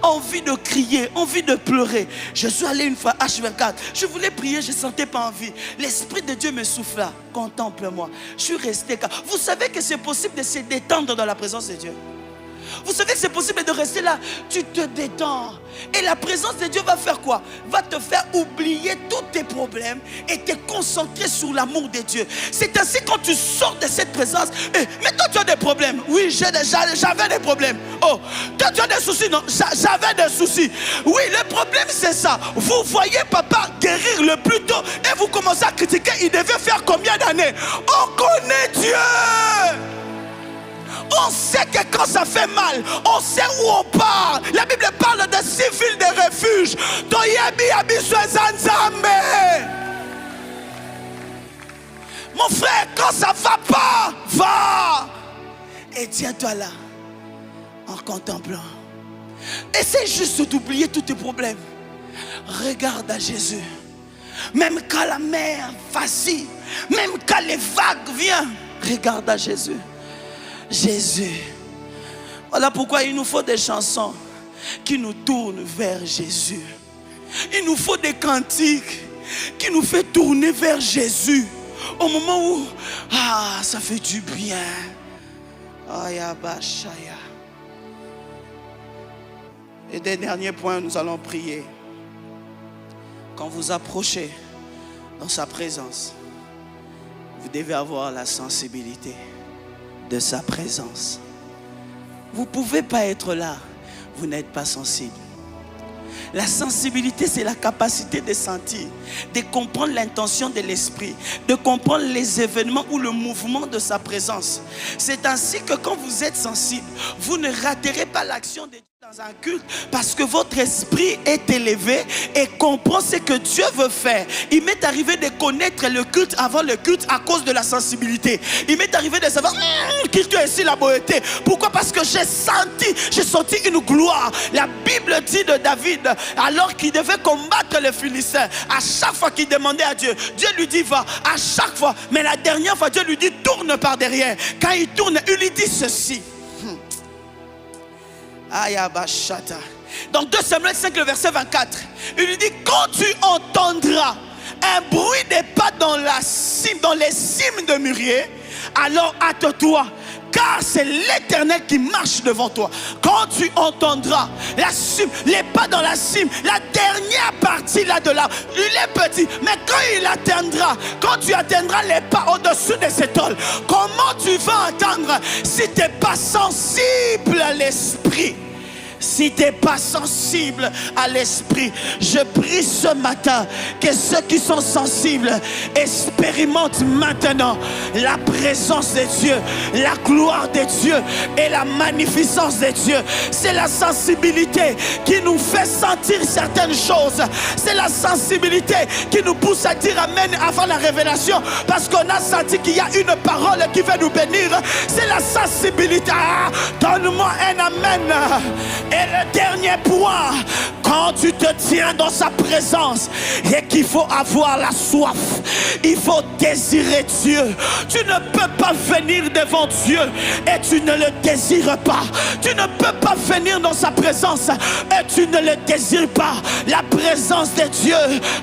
[SPEAKER 2] envie de crier, envie de pleurer. Je suis allé une fois à H24, je voulais prier, je ne sentais pas envie. L'Esprit de Dieu me souffla: contemple-moi. Je suis resté calme. Vous savez que c'est possible de se détendre dans la présence de Dieu. Vous savez que c'est possible de rester là. Tu te détends. Et la présence de Dieu va faire quoi? Va te faire oublier tous tes problèmes et te concentrer sur l'amour de Dieu. C'est ainsi quand tu sors de cette présence. Mais toi tu as des problèmes. Oui, j'avais des problèmes. Oh, toi tu as des soucis. Non, j'avais des soucis. Oui, le problème c'est ça. Vous voyez papa guérir le plus tôt et vous commencez à critiquer. Il devait faire combien d'années? On connaît Dieu. On sait que quand ça fait mal, on sait où on part. La Bible parle de 6 villes de refuge. Mon frère, quand ça va pas, va et tiens-toi là en contemplant. Essaie juste d'oublier tous tes problèmes. Regarde à Jésus. Même quand la mer vacille, même quand les vagues viennent, regarde à Jésus. Jésus. Voilà pourquoi il nous faut des chansons qui nous tournent vers Jésus. Il nous faut des cantiques qui nous fait tourner vers Jésus. Au moment où ça fait du bien. Et des derniers points, nous allons prier. Quand vous approchez dans sa présence, vous devez avoir la sensibilité de sa présence. Vous ne pouvez pas être là, vous n'êtes pas sensible. La sensibilité, c'est la capacité de sentir, de comprendre l'intention de l'esprit, de comprendre les événements ou le mouvement de sa présence. C'est ainsi que quand vous êtes sensible, vous ne raterez pas l'action de Dieu dans un culte parce que votre esprit est élevé et comprend ce que Dieu veut faire. Il m'est arrivé de connaître le culte avant le culte à cause de la sensibilité. Il m'est arrivé de savoir qu'il est ici la beauté. Pourquoi? Parce que j'ai senti une gloire. La Bible dit de David, alors qu'il devait combattre les Philistins, à chaque fois qu'il demandait à Dieu, Dieu lui dit va, à chaque fois. Mais la dernière fois, Dieu lui dit tourne par derrière. Quand il tourne, il lui dit ceci. Donc 2 Samuel 5, le verset 24, il lui dit quand tu entendras un bruit des pas dans les cimes de mûrier, alors hâte-toi, car c'est l'Éternel qui marche devant toi. Quand tu entendras la cime, les pas dans la cime, la dernière partie là de l'arbre, il est petit, mais quand tu atteindras les pas au-dessus de cet tôle, comment tu vas entendre si tu n'es pas sensible à l'esprit? Si tu n'es pas sensible à l'esprit, je prie ce matin que ceux qui sont sensibles expérimentent maintenant la présence de Dieu, la gloire de Dieu et la magnificence de Dieu. C'est la sensibilité qui nous fait sentir certaines choses. C'est la sensibilité qui nous pousse à dire amen avant la révélation, parce qu'on a senti qu'il y a une parole qui va nous bénir. C'est la sensibilité. Donne-moi un amen. Et le dernier point, quand tu te tiens dans sa présence et qu'il faut avoir la soif, il faut désirer Dieu. Tu ne peux pas venir devant Dieu et tu ne le désires pas. Tu ne peux pas venir dans sa présence et tu ne le désires pas. La présence de Dieu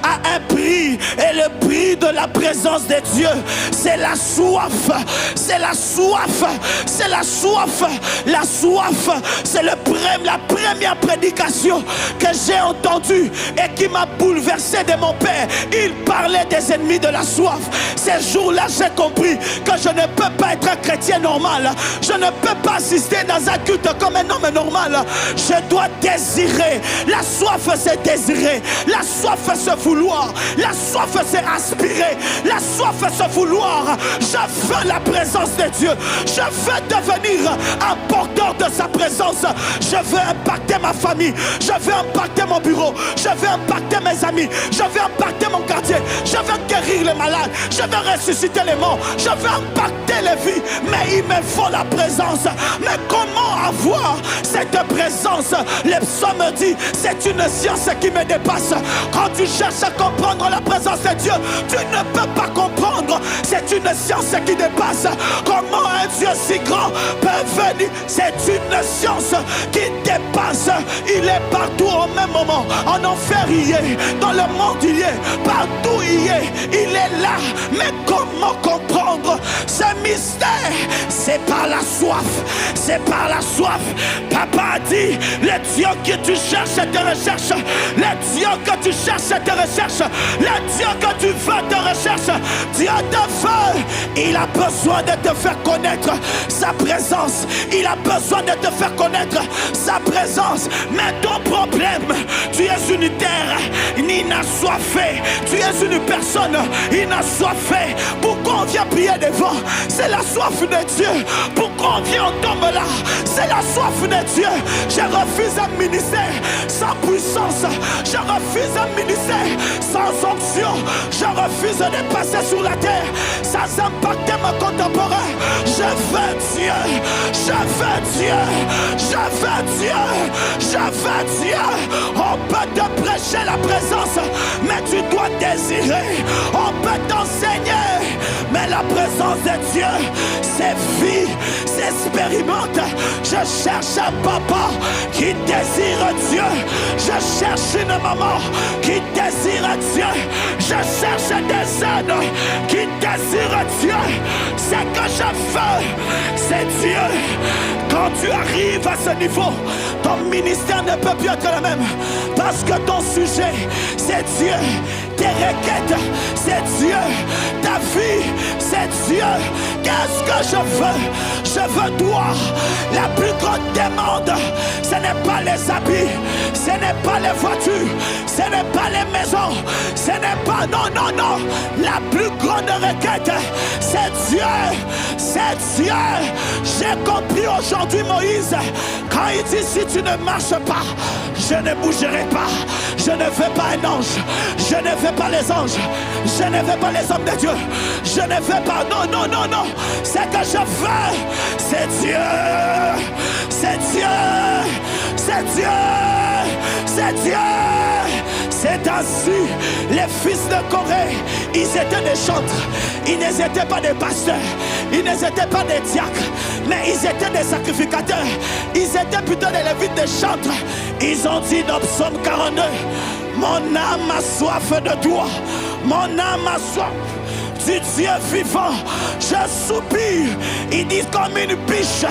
[SPEAKER 2] a un prix, et le prix de la présence de Dieu, c'est la soif. C'est la soif. C'est la soif. La soif, c'est la première prédication que j'ai entendue et qui m'a bouleversé de mon père. Il parlait des ennemis de la soif. Ces jours-là, j'ai compris que je ne peux pas être un chrétien normal. Je ne peux pas assister dans un culte comme un homme normal. Je dois désirer. La soif, c'est désirer. La soif, c'est vouloir. La soif, c'est aspirer. La soif, c'est vouloir. Je veux la présence de Dieu. Je veux devenir un porteur de sa présence. Je veux impacter ma famille. Je veux impacter mon bureau. Je veux impacter mes amis. Je veux impacter mon quartier. Je veux guérir les malades. Je veux ressusciter les morts. Je veux impacter les vies. Mais il me faut la présence. Mais comment avoir cette présence? Le psaume dit, c'est une science qui me dépasse. Quand tu cherches à comprendre la présence de Dieu, tu ne peux pas comprendre. C'est une science qui dépasse. Comment un Dieu si grand peut venir? C'est une science qui dépasse. Il est partout au même moment. En enfer il est, dans le monde il est, partout il est là. Mais comment comprendre ce mystère? C'est par la soif. C'est par la soif. Papa a dit, le Dieu que tu cherches te recherche. Le Dieu que tu cherches te recherche. Le Dieu que tu veux te recherche. Dieu te veut. Il a besoin de te faire connaître sa présence. Il a besoin de te faire connaître sa présence. Mais ton problème, tu es une terre inassoiffée. Tu es une personne inassoiffée. Pourquoi on vient prier devant. C'est la soif de Dieu. Pourquoi on vient, on tombe là? C'est la soif de Dieu. Je refuse un ministère sans puissance. Je refuse un ministère sans onction. Je refuse de passer sur la terre sans impacter mon contemporain. Je veux Dieu. Je veux Dieu. Je veux Dieu. Je veux Dieu. On peut te prêcher la présence, mais tu dois désirer. On peut t'enseigner, mais la présence de Dieu, c'est vie, c'est expérimente. Je cherche un papa qui désire Dieu. Je cherche une maman qui désire Dieu. Je cherche des aides qui désirent Dieu. Ce que je veux, c'est Dieu. Quand tu arrives à ce niveau, ton ministère ne peut plus être le même. Parce que ton sujet, c'est Dieu. Tes requêtes, c'est Dieu. Ta vie, c'est Dieu. Qu'est-ce que je veux? Je veux toi. La plus grande demande, ce n'est pas les habits, ce n'est pas les voitures, ce n'est pas les maisons, ce n'est pas... Non, non, non. La plus grande requête, c'est Dieu. C'est Dieu. J'ai compris aujourd'hui Moïse, quand il dit si tu ne marches pas, je ne bougerai pas. Je ne veux pas un ange. Je ne veux pas les anges. Je ne veux pas les hommes de Dieu. Je ne veux pas. Non, non, non, non. Ce que je veux, c'est Dieu. C'est Dieu. C'est Dieu. C'est Dieu. C'est ainsi. Les fils de Corée, ils étaient des chantres. Ils n'étaient pas des pasteurs. Ils n'étaient pas des diacres. Mais ils étaient des sacrificateurs. Ils étaient plutôt des lévites, des chantres. Ils ont dit dans Psaume 42, mon âme a soif de toi. Mon âme a soif du Dieu vivant. Je soupire. Ils disent comme une biche.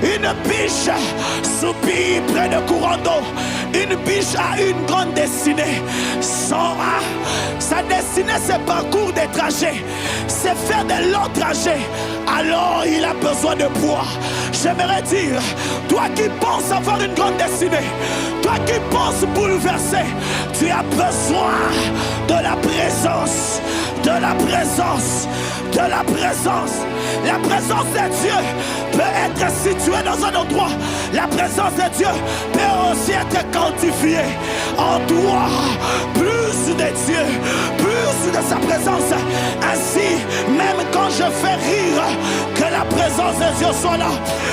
[SPEAKER 2] Une biche soupire près de courant d'eau. Une biche a une grande destinée. Sa destinée, c'est parcours des trajets. C'est faire de longs trajets. Alors il a besoin de poids. J'aimerais dire, toi qui penses avoir une grande destinée, toi qui penses bouleverser, tu as besoin de la présence. De la présence. De la présence. La présence de Dieu peut être située dans un endroit. La présence de Dieu peut aussi être quantifiée en toi. Plus de Dieu, plus de sa présence. Ainsi, même quand je fais rire, que la présence de Dieu soit là.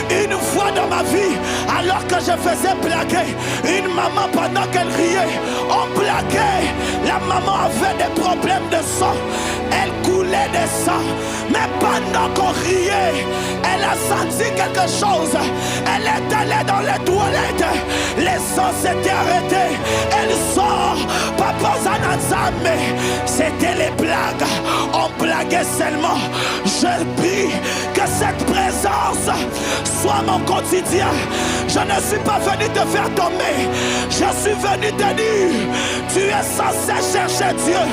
[SPEAKER 2] Une fois dans ma vie, alors que je faisais blaguer une maman pendant qu'elle riait, on blaguait. La maman avait des problèmes de sang. Elle coulait des sang. Mais pendant qu'on riait, elle a senti quelque chose. Elle est allée dans les toilettes. Les sangs s'étaient arrêtés. Elle sort. Papa Zanazame. C'était les blagues. On blaguait seulement. Je prie que cette présence soit mon quotidien. Je ne suis pas venu te faire tomber. Je suis venu te dire, tu es censé chercher Dieu.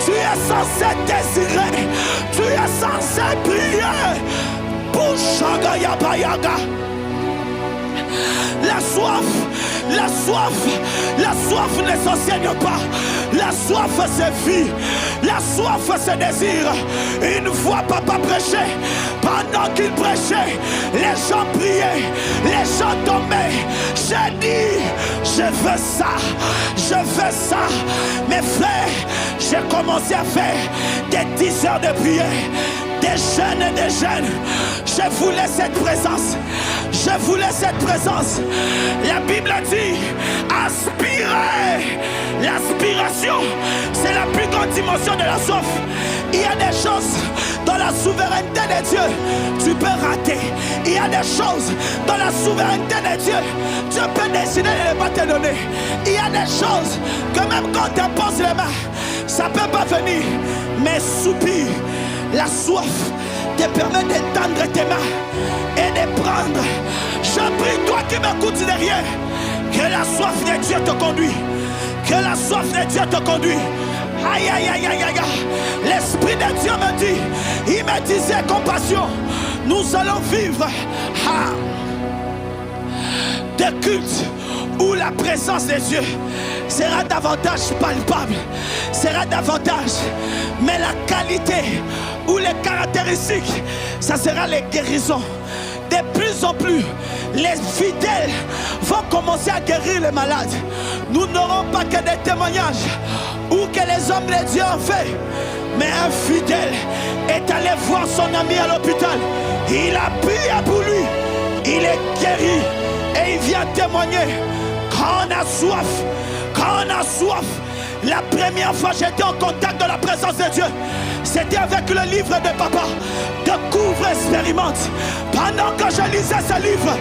[SPEAKER 2] Tu es censé désirer. Tu es censé prier. Bouchaga yaba yaga. La soif, la soif, la soif ne s'enseigne pas. La soif c'est vie. La soif c'est désir. Une fois papa prêchait. Pendant qu'il prêchait, les gens priaient, les gens tombaient. J'ai dit, je veux ça, je veux ça. Mes frères, j'ai commencé à faire des 10 heures de prière. Des jeunes et des jeunes. Je voulais cette présence. Je voulais cette présence. La Bible dit, aspirer. L'aspiration, c'est la plus grande dimension de la soif. Il y a des choses dans la souveraineté de Dieu, tu peux rater. Il y a des choses dans la souveraineté de Dieu, Dieu peut décider de ne pas te donner. Il y a des choses que même quand tu poses les mains, ça ne peut pas venir. Mais soupir, la soif te permet d'étendre tes mains et de prendre. Je prie, toi qui m'écoutes derrière, que la soif de Dieu te conduit. Que la soif de Dieu te conduit. Aïe, aïe, aïe, aïe, aïe. L'Esprit de Dieu me dit, il me disait compassion. Nous allons vivre des cultes où la présence de Dieu sera davantage palpable, sera davantage. Mais la qualité où les caractéristiques, ça sera les guérisons. De plus en plus, les fidèles vont commencer à guérir les malades. Nous n'aurons pas que des témoignages ou que les hommes de Dieu ont fait. Mais un fidèle est allé voir son ami à l'hôpital. Il a prié pour lui. Il est guéri. Et il vient témoigner. Quand on a soif, la première fois j'étais en contact de la présence de Dieu, c'était avec le livre de papa, Découvre, expérimente. Pendant que je lisais ce livre,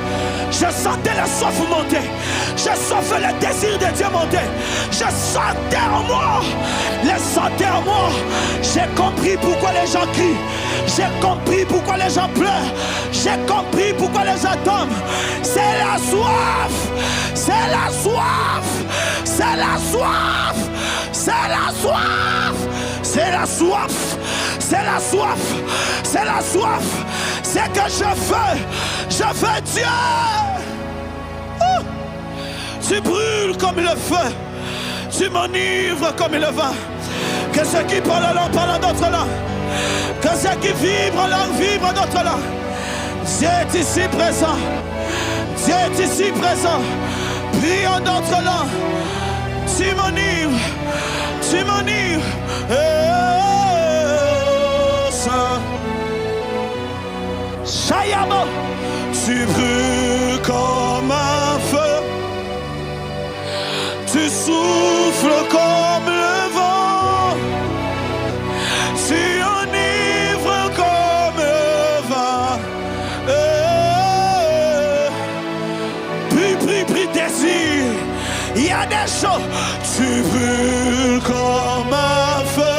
[SPEAKER 2] je sentais la soif monter. Je sentais le désir de Dieu monter. Je sentais en moi. J'ai compris pourquoi les gens crient. J'ai compris pourquoi les gens pleurent. J'ai compris pourquoi les gens tombent. C'est la soif. C'est la soif. C'est la soif. C'est la soif. C'est la soif. C'est la soif. C'est la soif. C'est que je veux Dieu. Oh. Tu brûles comme le feu. Tu m'enivres comme le vin. Que ceux qui parlent en langue parlent en d'autres langues. Que ceux qui vibrent en langue vibrent en d'autres langues. Dieu est ici présent. Dieu est ici présent. Prie en d'autres langues. Tu m'enivres. Tu m'enivres. Shayama, tu brûles comme un feu, tu souffles comme le vent, tu enivres comme le vin. Prie, désir. Il y a des choses, tu brûles comme un feu,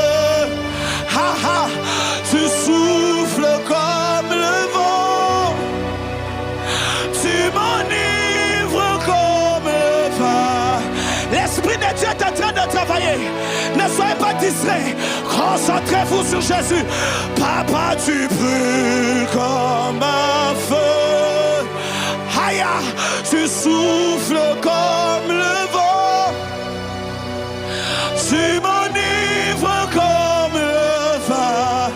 [SPEAKER 2] tu souffles comme le vent, tu m'enivres comme le vin. L'Esprit de Dieu est en train de travailler. Ne soyez pas distraits. Concentrez-vous sur Jésus. Papa, tu brûles comme un feu. Aya, tu souffles comme le vent. Tu m'enivres comme le vin.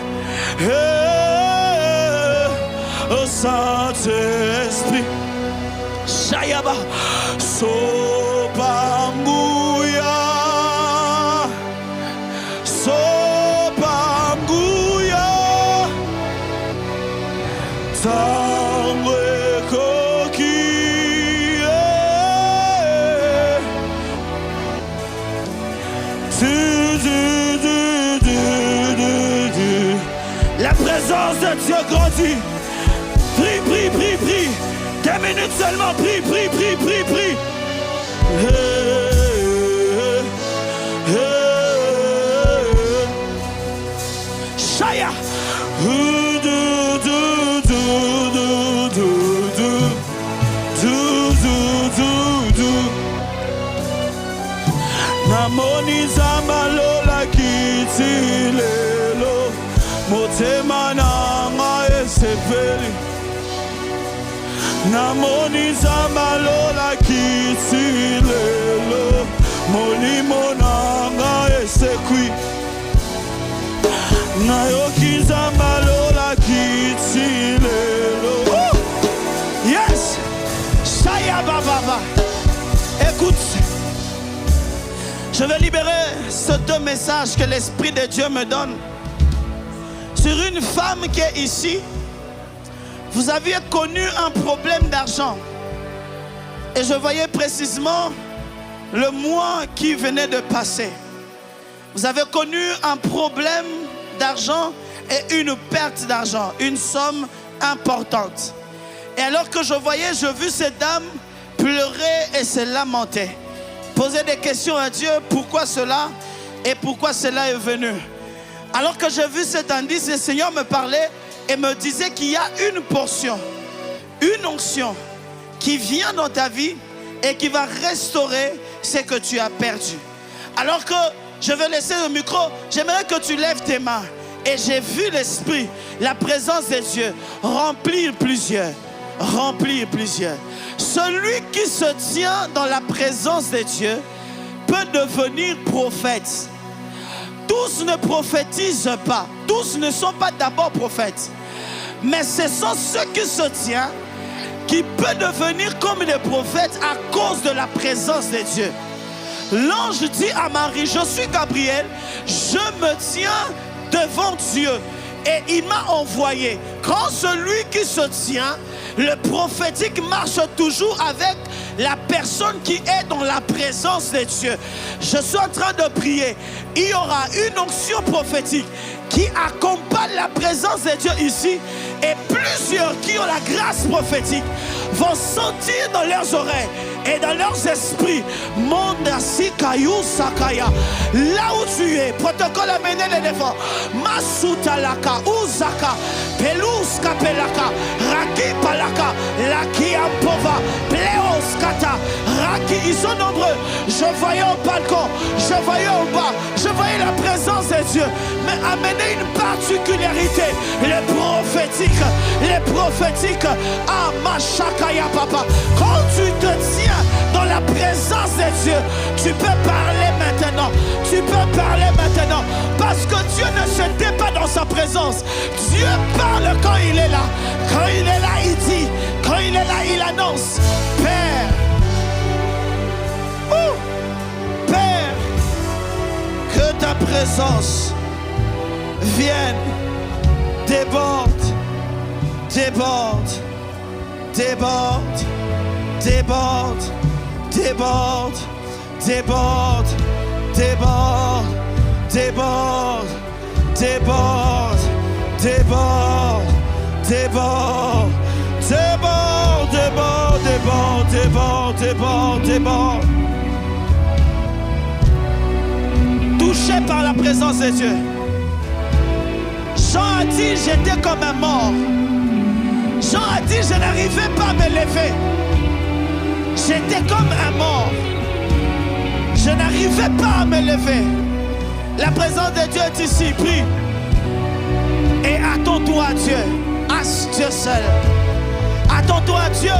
[SPEAKER 2] Oh Saint-Esprit, Shayaba, Sopanguya, Sopanguya, Tangwe Koki. La présence de Dieu grandit. Prie. 2 minutes seulement. Prie. Shaya. Namoni zamalola kitilelo. Motema nanga esepeli. Namoni zamalola kitilelo. Molimo nanga esekwi. Nayoki zamalola kitilelo. Yes. Saya baba. Écoute. Je vais libérer ces 2 messages que l'Esprit de Dieu me donne. Sur une femme qui est ici, vous aviez connu un problème d'argent. Et je voyais précisément le mois qui venait de passer. Vous avez connu un problème d'argent et une perte d'argent, une somme importante. Et alors que je vis cette dame pleurer et se lamenter. Poser des questions à Dieu, pourquoi cela et pourquoi cela est venu. Alors que j'ai vu cet indice, le Seigneur me parlait et me disait qu'il y a une portion, une onction qui vient dans ta vie et qui va restaurer ce que tu as perdu. Alors que je vais laisser le micro, j'aimerais que tu lèves tes mains. Et j'ai vu l'Esprit, la présence de Dieu remplir plusieurs. Celui qui se tient dans la présence de Dieu peut devenir prophète. Tous ne prophétisent pas. tous ne sont pas d'abord prophètes. Mais ce sont ceux qui se tiennent qui peuvent devenir comme des prophètes à cause de la présence de Dieu. L'ange dit à Marie, je suis Gabriel, je me tiens devant Dieu et il m'a envoyé. Quand celui qui se tient, le prophétique marche toujours avec la personne qui est dans la présence de Dieu. Je suis en train de prier. Il y aura une onction prophétique qui accompagne la présence de Dieu ici, et plusieurs qui ont la grâce prophétique vont sentir dans leurs oreilles et dans leurs esprits, Mondasi Kayou Sakaya, là où tu es, protocole amené les devants, Masutalaka, Uzaka, Pelus Kapelaka, Raki Palaka, Laki Ampova, Pleos Kata, Raki, ils sont nombreux. Je voyais au balcon, je voyais au bas, je voyais la présence de Dieu, mais amener une particularité, les prophétiques, ah Mashakaya Papa, quand tu te tiens dans la présence de Dieu, tu peux parler maintenant, parce que Dieu ne se tait pas dans sa présence. Dieu parle quand il est là, il dit, quand il est là, il annonce. Père, Père, que ta présence vienne, déborde, touché par la présence de Dieu. Jean a dit, j'étais comme un mort. Jean a dit, je n'arrivais pas à me lever. J'étais comme un mort. Je n'arrivais pas à me lever. La présence de Dieu est ici. Prie. Et attends-toi à Dieu. À Dieu seul. Attends-toi à Dieu.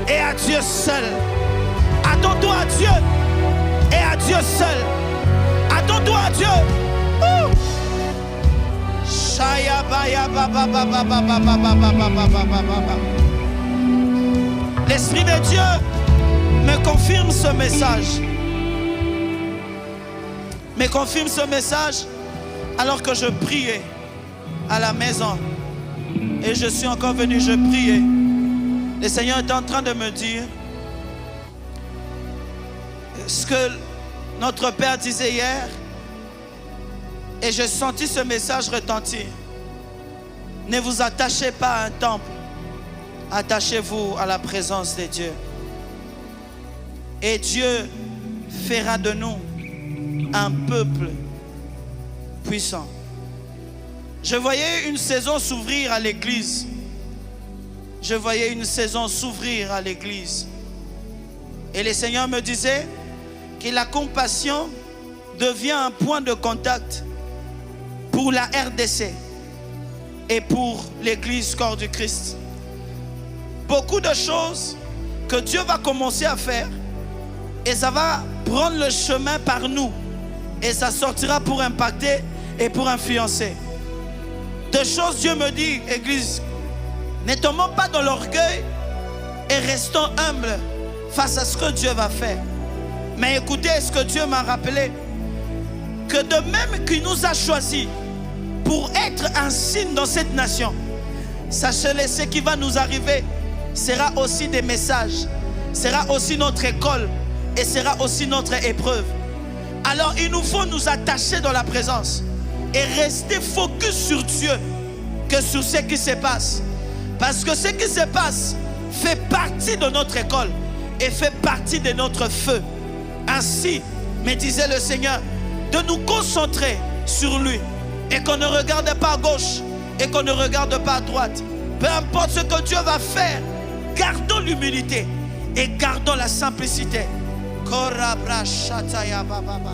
[SPEAKER 2] Et à Dieu seul. Attends-toi à Dieu. Et à Dieu seul. Attends-toi à Dieu. L'Esprit de Dieu me confirme ce message. Alors que je priais à la maison. Et je suis encore venu, je priais. Le Seigneur est en train de me dire ce que notre Père disait hier. Et j'ai senti ce message retentir. Ne vous attachez pas à un temple. Attachez-vous à la présence de Dieu. Et Dieu fera de nous un peuple puissant. Je voyais une saison s'ouvrir à l'église. Et le Seigneur me disait que la compassion devient un point de contact pour la RDC et pour l'église corps du Christ. Beaucoup de choses que Dieu va commencer à faire et ça va prendre le chemin par nous et ça sortira pour impacter et pour influencer. Deux choses, Dieu me dit, église, ne tombons pas dans l'orgueil et restons humbles face à ce que Dieu va faire. Mais écoutez ce que Dieu m'a rappelé, que de même qu'il nous a choisis pour être un signe dans cette nation, sachez-le, ce qui va nous arriver sera aussi des messages, sera aussi notre école et sera aussi notre épreuve. Alors il nous faut nous attacher dans la présence et rester focus sur Dieu que sur ce qui se passe. Parce que ce qui se passe fait partie de notre école et fait partie de notre feu. Ainsi, me disait le Seigneur, de nous concentrer sur lui et qu'on ne regarde pas à gauche et qu'on ne regarde pas à droite. Peu importe ce que Dieu va faire, gardons l'humilité et gardons la simplicité. Korabra Shataya Baba Baba.